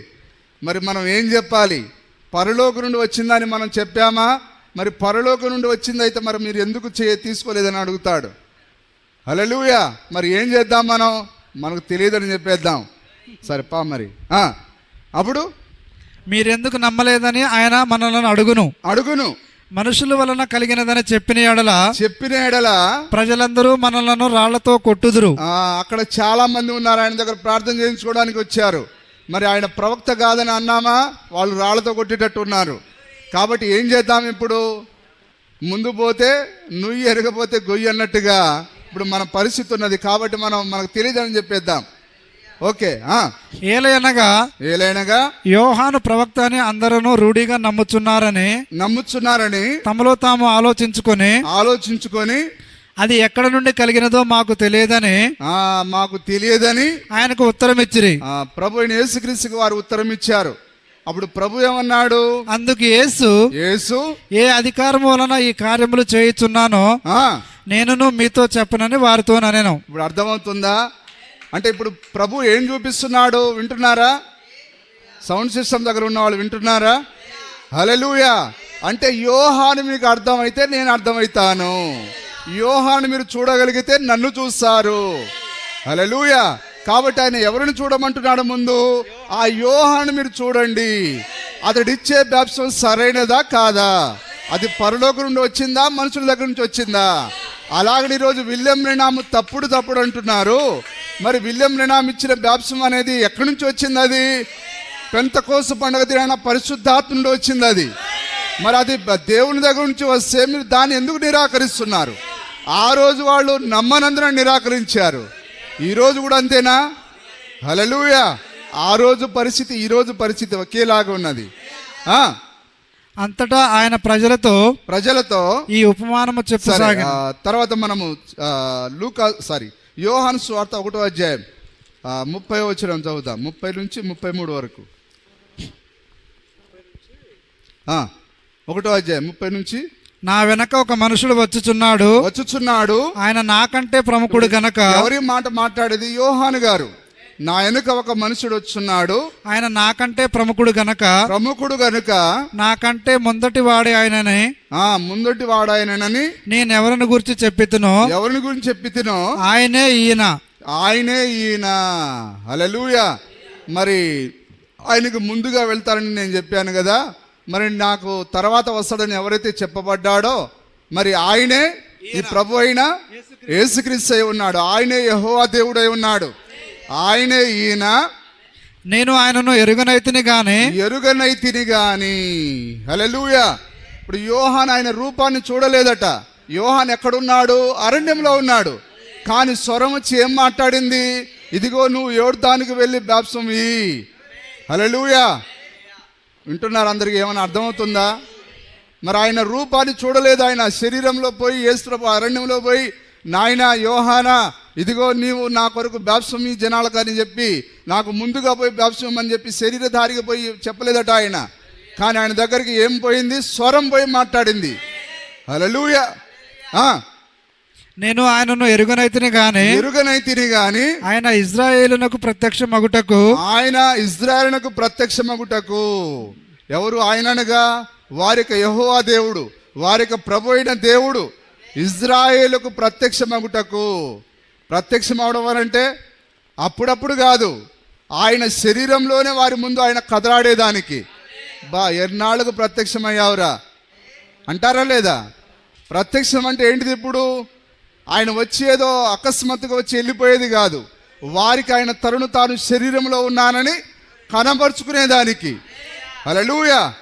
మరి మనం ఏం చెప్పాలి? పరలోకం నుండి వచ్చిందని మనం చెప్పామా? మరి పరలోకం నుండి వచ్చింది అయితే మరి మీరు ఎందుకు తీసుకోలేదని అడుగుతాడు. హల్లెలూయా. మరి ఏం చేద్దాం? మనకు తెలియదని చెప్పేద్దాం. సరే మరి అప్పుడు మీరెందుకు నమ్మలేదని ఆయన మనలను అడుగును. మనుషుల వలన కలిగినదని చెప్పిన ఎడల ప్రజలందరూ మనలను రాళ్లతో కొట్టుదురు. అక్కడ చాలా మంది ఉన్నారు, ఆయన దగ్గర ప్రార్థన చేయించుకోవడానికి వచ్చారు. మరి ఆయన ప్రవక్త కాదని అన్నామా? వాళ్ళు రాళ్లతో కొట్టేటట్టు ఉన్నారు. కాబట్టి ఏం చేద్దాం? ఇప్పుడు ముందు పోతే నుయ్యి ఎరగపోతే గొయ్యి అన్నట్టుగా ఇప్పుడు మన పరిస్థితి ఉన్నది. కాబట్టి మనకు తెలియదని చెప్పేద్దాం. ఓకే. ఏలైనగా యోహాను ప్రవక్త అని అందరూ రూఢిగా నమ్ముచున్నారని తమలో తాము ఆలోచించుకొని అది ఎక్కడ నుండి కలిగినదో మాకు తెలియదని ఆయనకు ఉత్తరం ఇచ్చిరి. ప్రభు అయిన యేసుక్రీస్తుకి వారు ఉత్తరం ఇచ్చారు. అప్పుడు ప్రభు ఏమన్నాడు? అందుకు యేసు ఏ అధికారం వలన ఈ కార్యములు చేయుచున్నానో నేనును మీతో చెప్పనని వారితో అనేను. ఇప్పుడు అర్థమవుతుందా? అంటే ఇప్పుడు ప్రభు ఏం చూపిస్తున్నాడు? వింటున్నారా? సౌండ్ సిస్టమ్ దగ్గర ఉన్న వాళ్ళు వింటున్నారా? హల్లెలూయా. అంటే యోహాను మీకు అర్థమైతే నేను అర్థమవుతాను, యోహాను మీరు చూడగలిగితే నన్ను చూస్తారు. హల్లెలూయా. కాబట్టి ఆయన ఎవరిని చూడమంటున్నాడు? ముందు ఆ యోహాను మీరు చూడండి. అతడిచ్చే బాప్తిసం సరైనదా కాదా? అది పరలోకం నుండి వచ్చిందా, మనుషుల దగ్గర నుంచి వచ్చిందా? అలాగని ఈరోజు విలియం బ్రెనామ్ తప్పుడు అంటున్నారు. మరి విలియం బ్రెనామ్ ఇచ్చిన బాప్తిసం అనేది ఎక్కడి నుంచి వచ్చింది? అది పెంతెకోస్తు పండుగ దినాన పరిశుద్ధాత్మ నుండి వచ్చింది. అది మరి అది దేవుని దగ్గర నుంచి వస్తే మీరు దాన్ని ఎందుకు నిరాకరిస్తున్నారు? ఆ రోజు వాళ్ళు నమ్మనందున నిరాకరించారు. ఈరోజు కూడా అంతేనా? హల్లెలూయా. ఆ రోజు పరిస్థితి ఈ రోజు పరిస్థితి ఒకేలాగా ఉన్నది. అంతటా ఆయన ప్రజలతో ఈ ఉపమానము చెప్పసాగాడు. తర్వాత మనము యోహాను సువార్త 1వ అధ్యాయం 30వ వచనం చదువుతాం. 30 నుంచి 33 వరకు. 1వ అధ్యాయం 30 నుంచి. నా వెనక ఒక మనుషుడు వచ్చుచున్నాడు. ఆయన నాకంటే ప్రముఖుడు గనక. ఎవరి మాట మాట్లాడేది? యోహాను గారు. నా వెనుక ఒక మనుషుడు వచ్చున్నాడు, ఆయన నాకంటే ప్రముఖుడు గనక నాకంటే ముందటి వాడే ఆయనని నేనెవరిని గురించి చెప్పితినో ఆయనే ఈయన. హల్లెలూయా. మరి ఆయనకు ముందుగా వెళ్తారని నేను చెప్పాను కదా. మరి నాకు తర్వాత వస్తాడని ఎవరైతే చెప్పబడ్డాడో మరి ఆయనే ఈ ప్రభు అయిన యేసుక్రీస్తు అయి ఉన్నాడు. ఆయనే యెహోవా దేవుడై ఉన్నాడు. ఆయనే ఈయన. నేను ఆయనను ఎరుగనైతిని గాని. హల్లెలూయా. ఇప్పుడు యోహాన్ ఆయన రూపాన్ని చూడలేదట. యోహాన్ ఎక్కడున్నాడు? అరణ్యంలో ఉన్నాడు. కానీ స్వరం వచ్చి ఏం మాట్లాడింది? ఇదిగో నువ్వు యోర్దానుకు వెళ్ళి బాప్తిసం ఇయ్యి. హల్లెలూయా. వింటున్నారు అందరికి? ఏమైనా అర్థమవుతుందా? మరి ఆయన రూపాన్ని చూడలేదు. ఆయన శరీరంలో పోయి యేసు అరణ్యంలో పోయి నాయనా యోహానా ఇదిగో నీవు నా కొరకు బాప్తిసం ఈ జనాలకు అని చెప్పి నాకు ముందుగా పోయి బాప్తిసం అని చెప్పి శరీరధారిగా పోయి చెప్పలేదట ఆయన. కానీ ఆయన దగ్గరికి ఏం పోయింది? స్వరం పోయి మాట్లాడింది. హల్లెలూయా. నేను ఆయనను ఎరుగనైతిని గాని ఆయన ఇశ్రాయేలునకు ప్రత్యక్షమగుటకు. ఎవరు ఆయననగా? వారిక యెహోవా దేవుడు, వారిక ప్రభు అయిన దేవుడు ఇజ్రాయేలుకు ప్రత్యక్షమగుటకు. ప్రత్యక్షమవడం అంటే అప్పుడప్పుడు కాదు, ఆయన శరీరంలోనే వారి ముందు ఆయన కదలాడేదానికి. ఎన్నాళ్ళకు ప్రత్యక్షమయ్యావురా అంటారా లేదా? ప్రత్యక్షం అంటే ఏంటిది? ఇప్పుడు ఆయన వచ్చి ఏదో అకస్మాత్తుగా వచ్చి వెళ్ళిపోయేది కాదు. వారికి ఆయన తరును తాను శరీరంలో ఉన్నానని కనబరుచుకునేదానికి. హల్లెలూయా.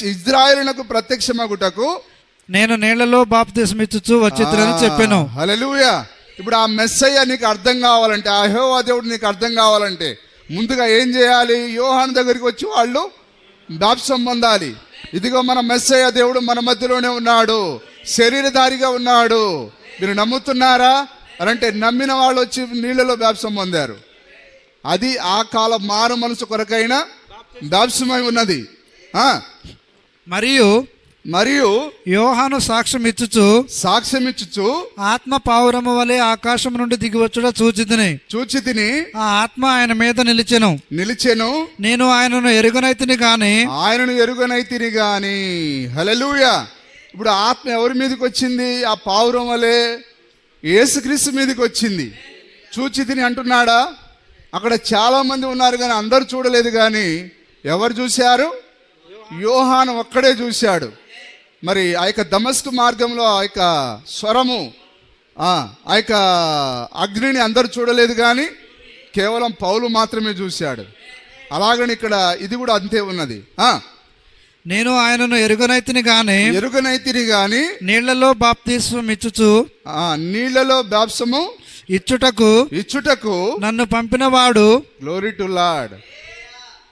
ఇజ్రాయేలునకు ప్రత్యక్షమగుటకు నేను నీళ్లలో బాప్తిసం ఇచ్చుచు వచ్చేదని చెప్పాను. హల్లెలూయా. ఇప్పుడు ఆ మెస్సయ్య నీకు అర్థం కావాలంటే, ఆ యెహోవా దేవుడు నీకు అర్థం కావాలంటే ముందుగా ఏం చేయాలి? యోహాను దగ్గరికి వచ్చి వాళ్ళు బాప్తిసం పొందాలి. ఇదిగో మన మెస్సయ్య దేవుడు మన మధ్యలోనే ఉన్నాడు, శరీరధారిగా ఉన్నాడు. మీరు నమ్ముతున్నారా అంటే నమ్మిన వాళ్ళు వచ్చి నీళ్ళలో బాప్తిసం పొందారు. అది ఆ కాల మారు మనసు కొరకైన బాప్తిసమై ఉన్నది. మరియు యోహాను సాక్ష్యం ఇచ్చుచు ఆత్మ పావురము వలె ఆకాశం నుండి దిగివచ్చుట చూచితిని. ఆ ఆత్మ ఆయన మీద నిలిచెను. నేను ఆయనను ఎరుగనైతిని గాని. హల్లెలూయా. ఇప్పుడు ఆత్మ ఎవరి మీదకి వచ్చింది? ఆ పావురం వలె యేసుక్రీస్తు మీదకి వచ్చింది. చూచితిని అంటున్నాడా? అక్కడ చాలా మంది ఉన్నారు కానీ అందరూ చూడలేదు. కానీ ఎవరు చూశారు? యోహాను ఒక్కడే చూశాడు. మరి ఆ యొక్క దమస్కు మార్గంలో ఆ యొక్క స్వరము, ఆ యొక్క అగ్నిని అందరూ చూడలేదు కానీ కేవలం పౌలు మాత్రమే చూశాడు. అలాగని ఇక్కడ ఇది కూడా అంతే ఉన్నది. నేను ఆయనను ఎరుగనైతిని గాని నీళ్లలో బాప్తిసం ఇచ్చుటకు నన్ను పంపిన వాడు. Glory to lord.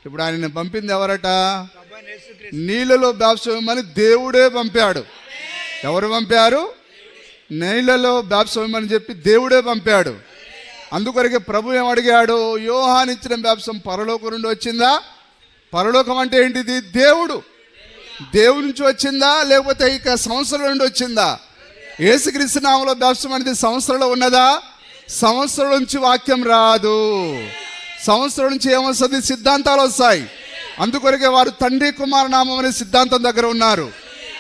ఇప్పుడు ఆయన పంపింది ఎవరట? నీళ్ళలో బాప్తిసం అని దేవుడే పంపాడు. ఎవరు పంపారు? నీళ్ళలో బాప్తిసం అని చెప్పి దేవుడే పంపాడు. అందుకొరకే ప్రభు ఏం అడిగాడు? యోహాను ఇచ్చిన బాప్తిసం పరలోకం నుండి వచ్చిందా? పరలోకం అంటే ఏంటిది? దేవుడి నుంచి వచ్చిందా లేకపోతే ఇక సంవత్సరం నుండి వచ్చిందా? యేసుక్రీస్తు నామములో బాప్తిసం అనేది సంవత్సరంలో ఉన్నదా? సంవత్సరం నుంచి వాక్యం రాదు. సంవత్సరం నుంచి ఏమొస్తుంది? సిద్ధాంతాలు వస్తాయి. అందుకొరకే వారు తండ్రి కుమార నామం అనే సిద్ధాంతం దగ్గర ఉన్నారు.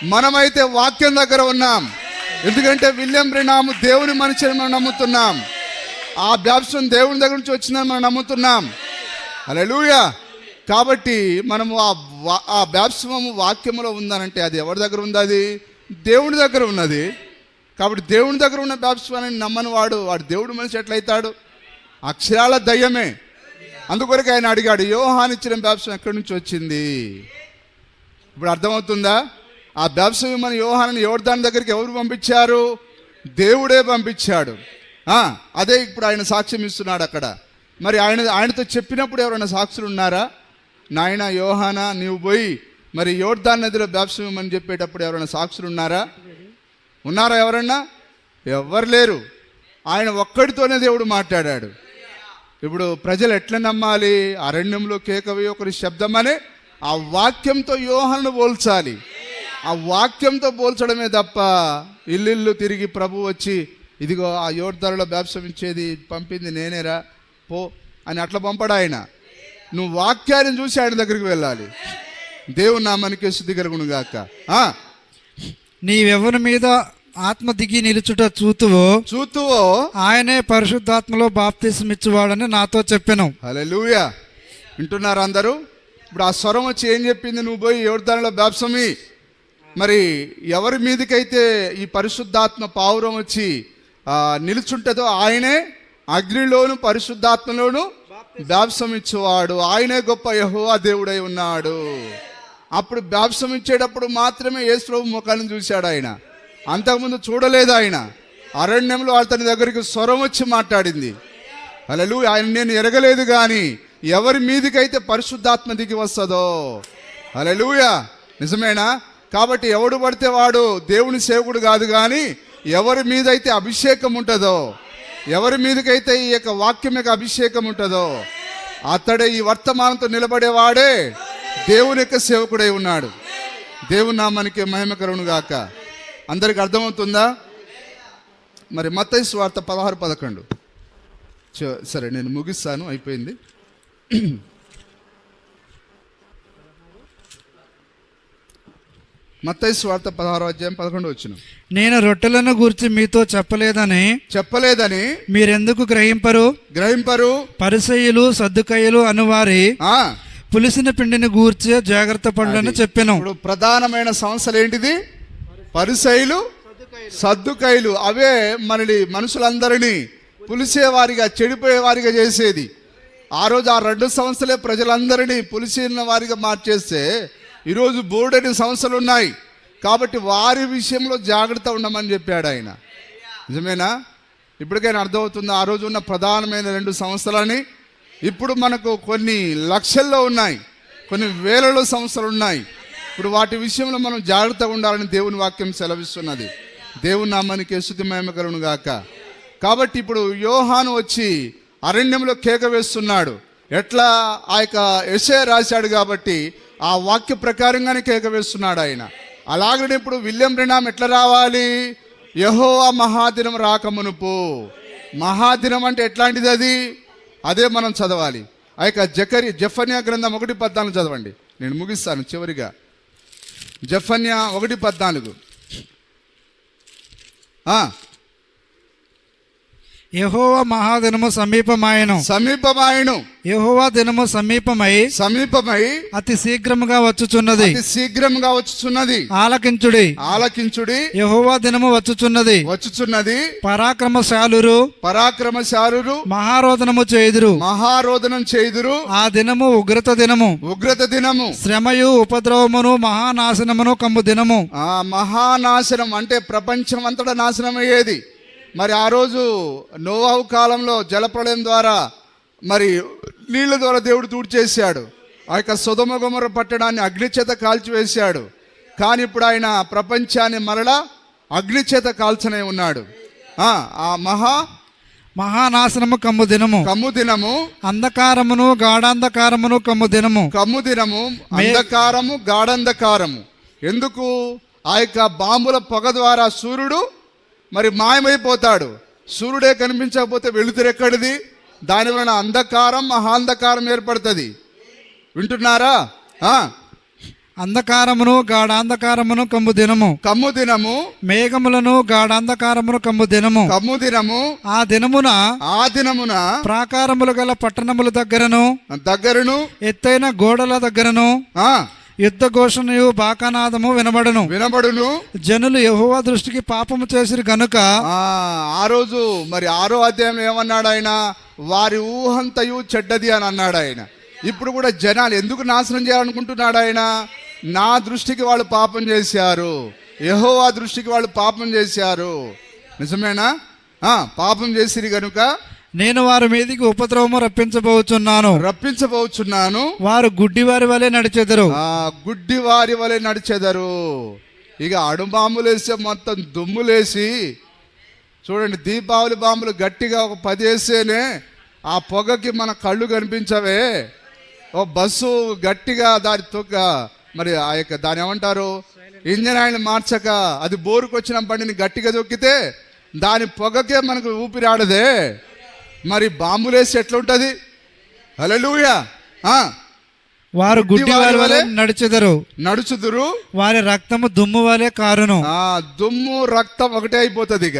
మనమైతే వాక్యం దగ్గర ఉన్నాం. ఎందుకంటే విలియం బ్రెనాము దేవుని మనిషిని మనం నమ్ముతున్నాం. ఆ బాప్తిసం దేవుని దగ్గర నుంచి వచ్చిందని మనం నమ్ముతున్నాం. హల్లెలూయా. కాబట్టి మనము ఆ బాప్తిసము వాక్యములో ఉందనంటే అది ఎవరి దగ్గర ఉంది? అది దేవుని దగ్గర ఉన్నది. కాబట్టి దేవుని దగ్గర ఉన్న బాప్తిసాన్ని నమ్మని వాడు దేవుడి మనిషి ఎట్లయితాడు? అక్షరాల దయ్యమే. అందుకొరకు ఆయన అడిగాడు, యోహాను ఇచ్చిన బాప్తిసం ఎక్కడి నుంచి వచ్చింది? ఇప్పుడు అర్థమవుతుందా? ఆ బాప్తిసం మన యోహాను యోర్దాను దగ్గరికి ఎవరు పంపించారు? దేవుడే పంపించాడు. అదే ఇప్పుడు ఆయన సాక్ష్యం ఇస్తున్నాడు అక్కడ. మరి ఆయనతో చెప్పినప్పుడు ఎవరైనా సాక్షులు ఉన్నారా? నాయన యోహానా నీవు పోయి మరి యోర్దాను నదిలో బాప్తిసం అని చెప్పేటప్పుడు ఎవరైనా సాక్షులు ఉన్నారా? ఎవరన్నా? ఎవ్వరు లేరు. ఆయన ఒక్కడితోనే దేవుడు మాట్లాడాడు. ఇప్పుడు ప్రజలు ఎట్లా నమ్మాలి? అరణ్యంలో కేకవి ఒకరి శబ్దం అనే ఆ వాక్యంతో యోహానును పోల్చాలి. ఆ వాక్యంతో పోల్చడమే తప్ప ఇల్లు తిరిగి ప్రభు వచ్చి ఇదిగో ఆ యోర్దానులో బాప్తిసం ఇచ్చేది పంపింది నేనేరా పో అని అట్లా పంపడు ఆయన. నువ్వు వాక్యాన్ని చూసి ఆయన దగ్గరికి వెళ్ళాలి. దేవుని నామానికి స్తుతి కలుగును గాక. నీవెవరి మీద ఆత్మ దిగి నిలుచుట చూతువో ఆయనే పరిశుద్ధాత్మలో బాప్తిసం ఇచ్చువాడని నాతో చెప్పాను. హల్లెలూయా. వింటున్నారు అందరూ? ఇప్పుడు ఆ స్వరం వచ్చి ఏం చెప్పింది? నువ్వు పోయి యోర్దానులో బాప్తిసమి. మరి ఎవరి మీదకైతే ఈ పరిశుద్ధాత్మ పావురం వచ్చి నిలుచుంటుందో ఆయనే అగ్నిలోను పరిశుద్ధాత్మలోను బాప్తిసం ఇచ్చేవాడు. ఆయనే గొప్ప యెహోవా దేవుడై ఉన్నాడు. అప్పుడు బాప్తిసం ఇచ్చేటప్పుడు మాత్రమే యేసు ప్రభు ముఖాన్ని చూశాడు ఆయన, అంతకుముందు చూడలేదు ఆయన. అరణ్యంలో అతని దగ్గరికి స్వరం వచ్చి మాట్లాడింది. హల్లెలూయా. ఆయన నేను ఎరగలేదు కానీ ఎవరి మీదకైతే పరిశుద్ధాత్మ దిగి వస్తుందో, హల్లెలూయా, నిజమేనా? కాబట్టి ఎవడు పడితే వాడు దేవుని సేవకుడు కాదు, కానీ ఎవరి మీదైతే అభిషేకం ఉంటుందో, ఎవరి మీదకైతే ఈ యొక్క వాక్యం యొక్క అభిషేకం ఉంటుందో అతడే ఈ వర్తమానంతో నిలబడేవాడే దేవుని యొక్క సేవకుడై ఉన్నాడు. దేవుని నామానికి మహిమ కలుగును గాక. అందరికి అర్థమవుతుందా? మరి మత్తయి సువార్త 16:11. సరే నేను ముగిస్తాను, అయిపోయింది. మత్తయి సువార్త 16:11. నేను రొట్టెలను గూర్చి మీతో చెప్పలేదని మీరెందుకు గ్రహింపరు? పరిసయ్యులు సద్దుకయ్యులు అనువారి పులిసిన పిండిని గూర్చి జాగ్రత్త పడులని చెప్పాను. ఇప్పుడు ప్రధానమైన సమస్యలు ఏంటిది? పరిసయ్యులు సద్దుకయ్యులు. అవే మనని మనుషులందరినీ పులిసేవారిగా చెడిపోయేవారిగా చేసేది. ఆ రోజు ఆ 2 సంవత్సరాలే ప్రజలందరినీ పులిసిన వారిగా మార్చేస్తే ఈరోజు బోర్డని సమస్యలు ఉన్నాయి. కాబట్టి వారి విషయంలో జాగ్రత్త ఉండమని చెప్పాడు ఆయన. నిజమేనా? ఇప్పటికైనా అర్థమవుతుంది ఆ రోజు ఉన్న ప్రధానమైన 2 సంవత్సరాలని. ఇప్పుడు మనకు కొన్ని లక్షల్లో ఉన్నాయి, కొన్ని వేలలో సంవత్సరాలు ఉన్నాయి. ఇప్పుడు వాటి విషయంలో మనం జాగ్రత్తగా ఉండాలని దేవుని వాక్యం సెలవిస్తున్నది. దేవుని నామానికి స్తుతి మహిమ కలుగును గాక. కాబట్టి ఇప్పుడు యోహాను వచ్చి అరణ్యంలో కేక వేస్తున్నాడు. ఎట్లా? ఆ యొక్క యెషయా రాశాడు కాబట్టి ఆ వాక్య ప్రకారంగానే కేక వేస్తున్నాడు ఆయన. అలాగనే ఇప్పుడు విలియం బ్రెనామ్ ఎట్లా రావాలి? యెహోవా మహాదినం రాకమునుపు. మహాదినం అంటే ఎట్లాంటిది? అదే మనం చదవాలి. ఆ యొక్క జెఫన్యా గ్రంథం 1:14 చదవండి, నేను ముగిస్తాను చివరిగా. జెఫన్యా 1:14. యెహోవా మహాదినము సమీపమాయెను. యెహోవా దినము సమీపమై అతి శీఘ్రముగా వచ్చుచున్నది. ఆలకించుడి. యెహోవా దినము వచ్చుచున్నది. పరాక్రమశాలురు మహారోదనం చేయుదురు. ఆ దినము ఉగ్రత దినము. శ్రమయు ఉపద్రవమును మహానాశనమును కమ్ము దినము. మహానాశనం అంటే ప్రపంచం అంతటా నాశనం అయ్యేది. మరి ఆ రోజు నోవాహు కాలంలో జలప్రళయం ద్వారా మరి నీళ్ళ ద్వారా దేవుడు తూడ్చేశాడు. ఆ యొక్క సొదొమ గొమొర్రా పట్టణాన్ని అగ్నిచేత కాల్చివేశాడు. కానీ ఇప్పుడు ఆయన ప్రపంచాన్ని మరలా అగ్నిచేత కాల్చనే ఉన్నాడు. ఆ మహానాశనము కమ్ము దినము. అంధకారమును గాఢాంధకారమును కమ్ము దినము. అంధకారము గాఢాంధకారము. ఎందుకు? ఆ యొక్క బాంబుల పొగ ద్వారా సూర్యుడు మరి మాయమైపోతాడు. సూర్యుడే కనిపించకపోతే వెలుతురు ఎక్కడిది? దాని వలన అంధకారం మహాంధకారం ఏర్పడుతుంది. వింటున్నారా? అంధకారమును గాఢాంధకారమును కమ్ము దినము. మేఘములను గాఢాంధకారమును కమ్ము దినము. ఆ దినమున ప్రాకారములు గల పట్టణముల దగ్గరను ఎత్తైన గోడల దగ్గరను యుద్ధ ఘోషణయు బాకానాదము వినబడును. జనులు యెహోవా దృష్టికి పాపము చేసిరు గనుక. ఆ రోజు మరి 6వ అధ్యాయంలో ఏమన్నాడు ఆయన? వారి ఊహంతయు చెడ్డది అని అన్నాడు ఆయన. ఇప్పుడు కూడా జనాలు ఎందుకు నాశనం చేయాలనుకుంటున్నాడు ఆయన? నా దృష్టికి వాళ్ళు పాపం చేశారు, యెహోవా దృష్టికి వాళ్ళు పాపం చేశారు. నిజమేనా? పాపం చేసిరు గనుక నేను వారి మీదకి ఉపద్రవము రప్పించబోచున్నాను. వారు గుడ్డివారి వలె నడిచెదరు. ఇక అడుబాంబులేస్తే మొత్తం దుమ్ములేసి చూడండి, దీపావళి బాంబులు గట్టిగా ఒక 10 వేస్తేనే ఆ పొగకి మన కళ్ళు కనిపించవే. ఓ బస్సు గట్టిగా దాని తొక్క మరి ఆ యొక్క దాని ఏమంటారు ఇంజన్ ఆయిల్ మార్చక అది బోరుకు వచ్చిన బండిని గట్టిగా తొక్కితే దాని పొగకే మనకు ఊపిరాడదే. మరి బాంబులేసి ఎట్లుంటది? హల్లెలూయా. వారు గుడ్డివారి వలె నడుచుదురు. వారి రక్తము దుమ్ము వలె కారును. దుమ్ము రక్తం ఒకటే అయిపోతుంది ఇక.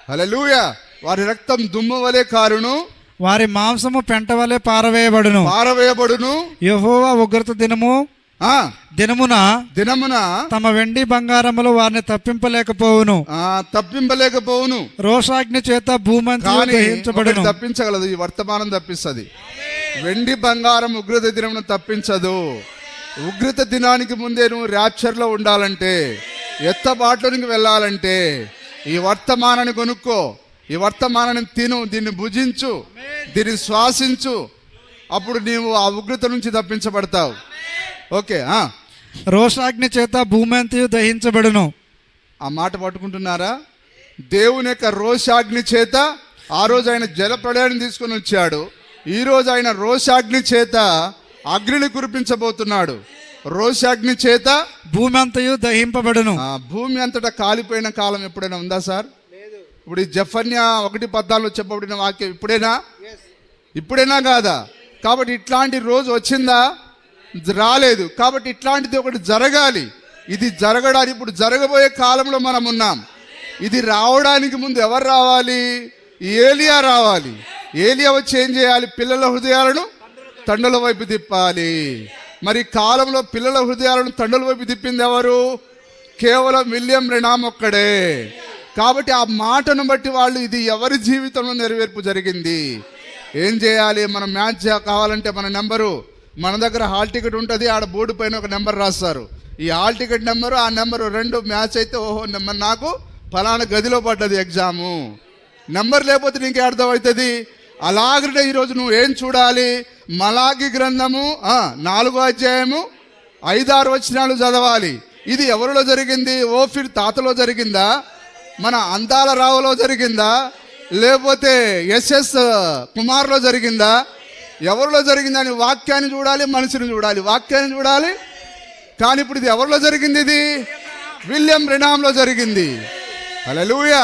హల్లెలూయా. వారి రక్తం దుమ్ము వలె కారును. వారి మాంసము పెంట వలె పారవేయబడును. యెహోవా ఉగ్రత దినమున తమ వెండి బంగారములు వారిని తప్పింపలేకపోవును. రోషాగ్ని చేత భూమంతయు దహించబడును. తప్పించగలదు, ఈ వర్తమానం తప్పిస్తుంది. వెండి బంగారం ఉగ్రత దినమును తప్పించదు. ఉగ్రత దినానికి ముందే నువ్వు ర్యాప్చర్లో ఉండాలంటే, ఎత్తబాట్లోనికి వెళ్ళాలంటే ఈ వర్తమానాన్ని కొనుక్కో, ఈ వర్తమానాన్ని తిను, దీన్ని భుజించు, దీన్ని శ్వాసించు. అప్పుడు నీవు ఆ ఉగ్రత నుంచి తప్పించబడతావు. ఓకే. రోషాగ్ని చేత భూమంతయు దహించబడును. ఆ మాట పట్టుకుంటున్నారా? దేవుని యొక్క రోషాగ్ని చేత ఆ రోజు ఆయన జల ప్రళయాన్ని తీసుకొని వచ్చాడు. ఈ రోజు ఆయన రోషాగ్ని చేత అగ్నిని కురిపించబోతున్నాడు. రోషాగ్ని చేత భూమి అంతయు దహింపబడును. భూమి అంతటా కాలిపోయిన కాలం ఎప్పుడైనా ఉందా సార్? ఇప్పుడు ఈ జెఫన్యా 1:14 చెప్పబడిన వాక్యం ఇప్పుడైనా కాదా? కాబట్టి ఇట్లాంటి రోజు వచ్చిందా? రాలేదు. కాబట్టి ఇట్లాంటిది ఒకటి జరగాలి. ఇది జరగడానికి, ఇప్పుడు జరగబోయే కాలంలో మనం ఉన్నాం. ఇది రావడానికి ముందు ఎవరు రావాలి? ఏలియా రావాలి. ఏలియా వచ్చి ఏం చేయాలి? పిల్లల హృదయాలను తండ్రుల వైపు తిప్పాలి. మరి కాలంలో పిల్లల హృదయాలను తండ్రుల వైపు తిప్పింది ఎవరు? కేవలం విలియం బ్రెనామ్ ఒక్కడే. కాబట్టి ఆ మాటను బట్టి వాళ్ళు, ఇది ఎవరి జీవితంలో నెరవేర్పు జరిగింది. ఏం చేయాలి? మనం మ్యాచ్ కావాలంటే మన నెంబరు, మన దగ్గర హాల్ టికెట్ ఉంటుంది. ఆడ బోర్డు పైన ఒక నెంబర్ రాస్తారు. ఈ హాల్ టికెట్ నెంబరు, ఆ నెంబరు 2 మ్యాచ్ అయితే, ఓహో నెంబర్ నాకు ఫలానా గదిలో పడ్డది ఎగ్జాము. నెంబర్ లేకపోతే నీకే అర్థమవుతుంది. అలాగనే ఈరోజు నువ్వు ఏం చూడాలి? మలాకి గ్రంథము 4వ అధ్యాయము 5-6 వచనాలు చదవాలి. ఇది ఎవరిలో జరిగింది? ఓఫీర్ తాతలో జరిగిందా? మన అందాల రావులో జరిగిందా? లేకపోతే ఎస్ఎస్ కుమార్లో జరిగిందా? ఎవరిలో జరిగిందని వాక్యాన్ని చూడాలి, మనిషిని చూడాలి, వాక్యాన్ని చూడాలి. కానీ ఇప్పుడు ఇది ఎవరిలో జరిగింది? ఇది విలియం బ్రెనామ్లో జరిగింది. హల్లెలూయా.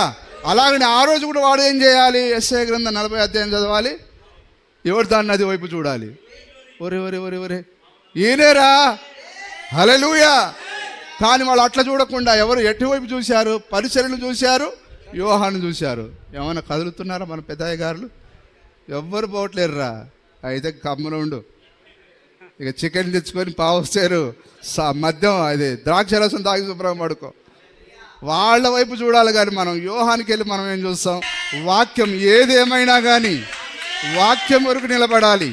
అలాగని ఆ రోజు కూడా వాడు ఏం చేయాలి? యెషయా గ్రంథం 40వ అధ్యాయం చదవాలి. ఎవరు దాన్ని నది వైపు చూడాలి? ఒరే ఒరే ఒరే ఒరే ఈయనేరా. హల్లెలూయా. కానీ వాళ్ళు అట్లా చూడకుండా ఎవరు ఎటువైపు చూశారు? పరిచర్యలు చూశారు, యోహాను చూశారు. ఏమైనా కదులుతున్నారా మన పెద్దయ్య గారు? ఎవ్వరు పోవట్లేరురా. అయితే కమ్మున ఉండు. ఇక చికెన్ తెచ్చుకొని పావుస్తారు, మద్యం అది ద్రాక్ష రసం తాగి శుభ్రం పడుకో. వాళ్ళ వైపు చూడాలి. కానీ మనం యోహానికి వెళ్ళి మనం ఏం చూస్తాం? వాక్యం ఏదేమైనా కానీ వాక్యం వరకు నిలబడాలి.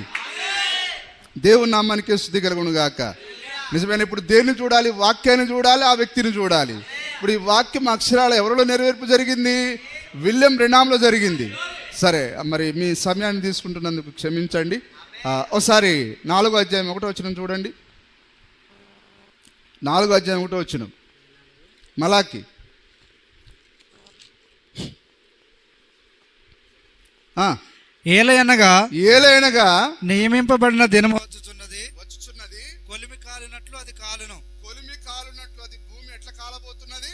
దేవుని నామానికి స్తుతి కలుగును గాక. నిజమైన ఇప్పుడు దేన్ని చూడాలి? వాక్యాన్ని చూడాలి, ఆ వ్యక్తిని చూడాలి. ఇప్పుడు ఈ వాక్యం అక్షరాలు ఎవరిలో నెరవేర్పు జరిగింది? విలియం బ్రెనామ్లో జరిగింది. సరే, మరి మీ సమయాన్ని తీసుకుంటున్నందుకు క్షమించండి. ఒకసారి 4వ అధ్యాయం 1వ వచనం చూడండి. 4వ అధ్యాయం 1వ వచనం మలాకి. ఏలయనగా నియమింపబడిన దినము వచ్చుచున్నది. కొలిమి కాలినట్లు అది కాలును. కొలిమి కాలునట్లు అది భూమి ఎట్లా కాలబోతున్నది?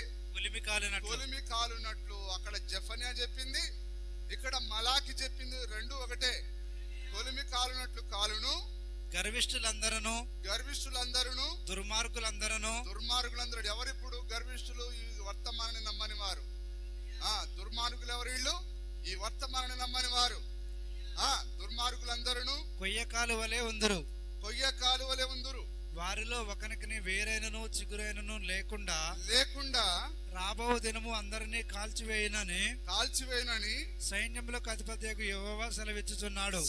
కొలిమి కాలునట్లు. అక్కడ జెఫన్యా చెప్పింది, ఇక్కడ మలాకి చెప్పింది. 2 ఒకటే. కొలిమి కాలునట్లు కాలును. గర్విష్ఠులందరూ దుర్మార్గులందరూ ఎవరిప్పుడు గర్విష్ఠులు? ఈ వర్తమానాన్ని నమ్మని వారు. దుర్మార్గులు ఎవరు? వీళ్ళు ఈ వర్తమానాన్ని నమ్మని వారు. దుర్మార్గులందరూ కొయ్య కాలువలే ఉందరు. వారిలో ఒకనికి వేరైనను చిగురైనను లేకుండా రాబో దినము అందరినీ కాల్చివేయనని సైన్యములకు అధిపతియగు యెహోవా సెలవిచ్చుచున్నాడు.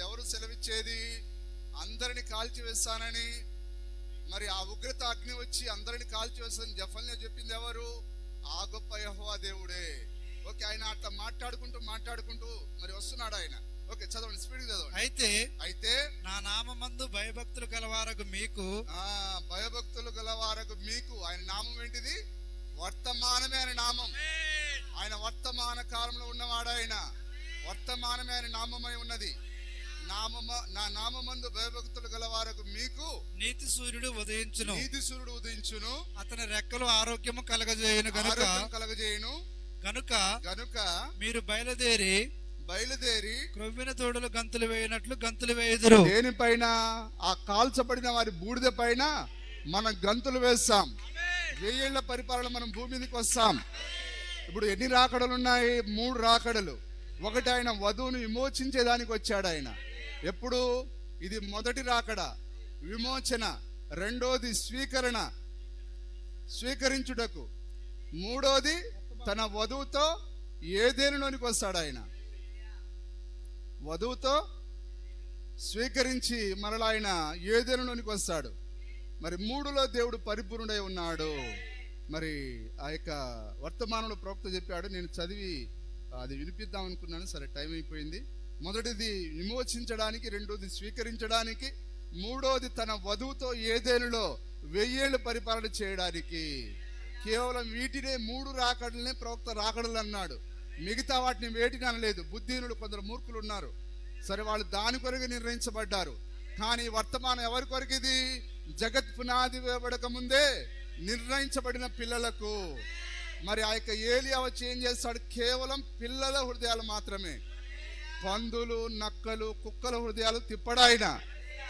ఎవరు సెలవిచ్చేది? అందరిని కాల్చివేస్తానని. మరి ఆ ఉగ్రత అగ్ని వచ్చి అందరిని కాల్చివేస్తానని జెఫన్యా చెప్పింది ఎవరు? ఆ గొప్ప యెహోవా దేవుడే. ఓకే, ఆయన అట్లా మాట్లాడుకుంటూ మరి వస్తున్నాడు ఆయన. ఓకే, చదవండి, స్పీడ్ చదవండి. అయితే నా నామమందు భయభక్తులు గలవారకు మీకు ఆయన నామం ఏంటిది? వర్తమానమే ఆయన నామం. ఆయన వర్తమాన కాలంలో ఉన్నవాడు. ఆయన వర్తమానమే ఆయన నామమై ఉన్నది. నా నామమందు భయభక్తులు గలవారకు మీకు నీతి సూర్యుడు ఉదయించును. అతని రెక్కలు ఆరోగ్యము కలగజేయును గనుక మీరు బయలుదేరి క్రొవ్విన తోడలు గంతులు వేయనట్లు గంతులు వేయుదురు. దేనిపైన? ఆ కాల్చబడిన వారి బూడిద పైన మనం గంతులు వేస్తాం. 1000 ఏళ్ల పరిపాలన మనం భూమి మీదకి వస్తాం. ఇప్పుడు ఎన్ని రాకడలు ఉన్నాయి? 3 రాకడలు. ఒకటి ఆయన వధువును విమోచించేదానికి వచ్చాడు ఆయన. ఎప్పుడు? ఇది మొదటి రాకడ, విమోచన. రెండోది స్వీకరణ, స్వీకరించుటకు. మూడోది తన వధువుతో ఏదెనులోనికి వస్తాడు ఆయన. వధువుతో స్వీకరించి మరలా ఆయన ఏదెనులోనికి వస్తాడు. మరి మూడులో దేవుడు పరిపూర్ణుడై ఉన్నాడు. మరి ఆ యొక్క వర్తమానంలో ప్రవక్త చెప్పాడు, నేను చదివి అది వినిపిద్దాం అనుకున్నాను, సరే టైం అయిపోయింది. మొదటిది విమోచించడానికి, రెండోది స్వీకరించడానికి, మూడోది తన వధువుతో ఏదేనులో 1000 ఏళ్ళు పరిపాలన చేయడానికి. కేవలం వీటినే 3 రాకడలనే ప్రవక్త రాకడలు అన్నాడు. మిగతా వాటిని వేటిని అనలేదు. బుద్ధిహీనులు కొందరు మూర్ఖులు ఉన్నారు, సరే వాళ్ళు దాని కొరకు నిర్ణయించబడ్డారు. కానీ వర్తమానం ఎవరి కొరకు? ఇది జగత్ పునాది వేయబడక ముందే నిర్ణయించబడిన పిల్లలకు. మరి ఆ యొక్క ఏలియా వచ్చి ఏం చేస్తాడు? కేవలం పిల్లల హృదయాలు మాత్రమే. పందులు, నక్కలు, కుక్కల హృదయాలు తిప్పడాయన.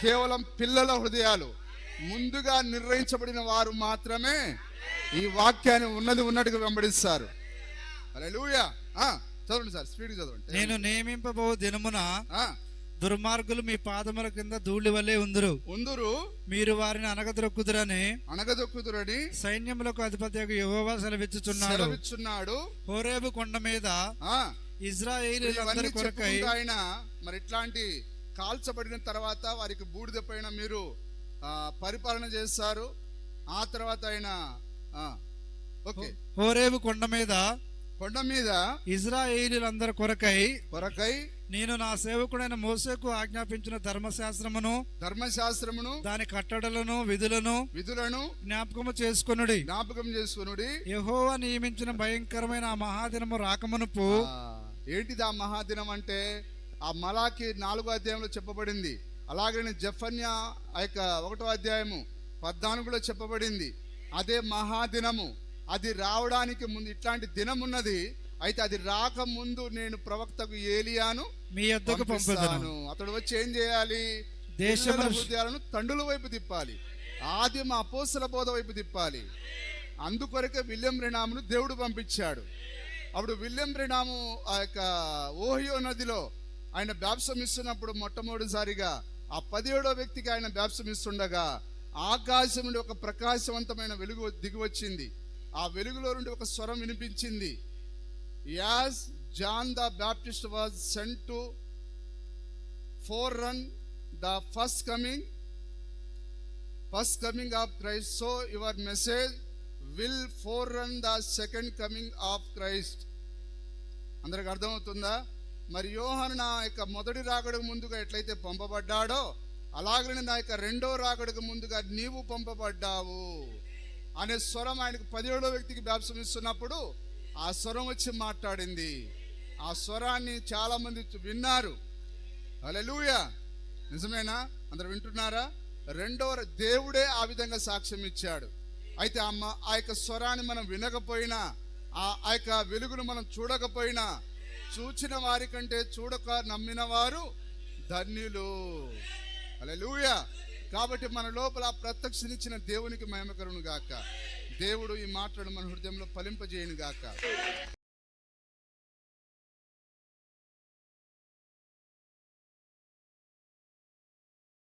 కేవలం పిల్లల హృదయాలు, ముందుగా నిర్ణయించబడిన వారు మాత్రమే ఈ వాక్యాన్ని ఉన్నట్టుగా వెంబడిస్తారు. హల్లెలూయా. చదవండి సార్, స్పీడ్ చదవండి. నేను నియమింపబో దినమున దుర్మార్గులు మీ పాదముల కింద ధూళి వలె ఉందురు, మీరు వారిని అనగదొక్కుదురని సైన్యములకు అధిపతి యెహోవా సెలవిచ్చుచున్నాడు. హోరేబు కొండ మీద ఇశ్రాయేలీయులందరి కొరకై ఆయన మరి ఇట్లాంటి కాల్చబడిన తర్వాత వారికి బూడిద పైన మీరు పరిపాలన చేస్తారు. ఆ తర్వాత ఆయన హోరేబు కొండ మీద ఇశ్రాయేలీయులందరి కొరకై నేను నా సేవకుడైన మోసేకు ఆజ్ఞాపించిన ధర్మశాస్త్రమును దాని కట్టడలను విధులను జ్ఞాపకం చేసుకొనుడి. యెహోవా నియమించిన భయంకరమైన ఆ మహాదినము రాకమునుపు. ఏంటిది ఆ మహాదినం అంటే? ఆ మలాకి 4వ అధ్యాయంలో చెప్పబడింది. అలాగే జెఫన్యా ఆ యొక్క 1వ అధ్యాయము 14లో చెప్పబడింది. అదే మహాదినము. అది రావడానికి ముందు ఇట్లాంటి దినం ఉన్నది. అయితే అది రాకముందు నేను ప్రవక్తకు ఏలియాను మీ యొద్దకు పంపుతాను. అతడు వచ్చి ఏం చేయాలి? దేశముల హృదయాలను తండ్రుల వైపు తిప్పాలి, ఆదిమ అపోస్తల బోధ వైపు తిప్పాలి. అందుకొరకే విలియం బ్రెనామును దేవుడు పంపించాడు. అప్పుడు విలియం బ్రెనాము ఆ యొక్క ఓహియో నదిలో ఆయన బాప్టిజం ఇస్తున్నప్పుడు మొట్టమొదటిసారిగా ఆ 17వ వ్యక్తికి ఆయన బాప్టిజం ఇస్తుండగా ఆకాశం నుండి ఒక ప్రకాశవంతమైన వెలుగు దిగి వచ్చింది. ఆ వెలుగులో నుండి ఒక స్వరం వినిపించింది. As John the Baptist was sent to forerun the first coming of Christ, so your message will forerun the second coming of Christ. అందరికి అర్థమవుతుందా? మరి యోహాను నా యొక్క మొదటి రాకడకు ముందుగా ఎట్లయితే పంపబడ్డాడో అలాగనే నా యొక్క 2వ రాకడకు ముందుగా నీవు పంపబడ్డావు అనే స్వరం ఆయనకు 17వ వ్యక్తికి బాప్టిజం ఇస్తున్నప్పుడు ఆ స్వరం వచ్చి మాట్లాడింది. ఆ స్వరాన్ని చాలా మంది విన్నారు. హల్లెలూయా. నిజమేనా? అందరు వింటున్నారా? దేవుడే ఆ విధంగా సాక్ష్యం ఇచ్చాడు. అయితే ఆ యొక్క స్వరాన్ని మనం వినకపోయినా, ఆ యొక్క వెలుగును మనం చూడకపోయినా, చూచిన వారి కంటే చూడక నమ్మిన వారు ధన్యులు. హల్లెలూయా. కాబట్టి మన లోపల ప్రత్యక్షనిచ్చిన దేవునికి మహిమ కలుగును గాక. దేవుడు ఈ మాటలను మన హృదయంలో ఫలింపజేయును గాక.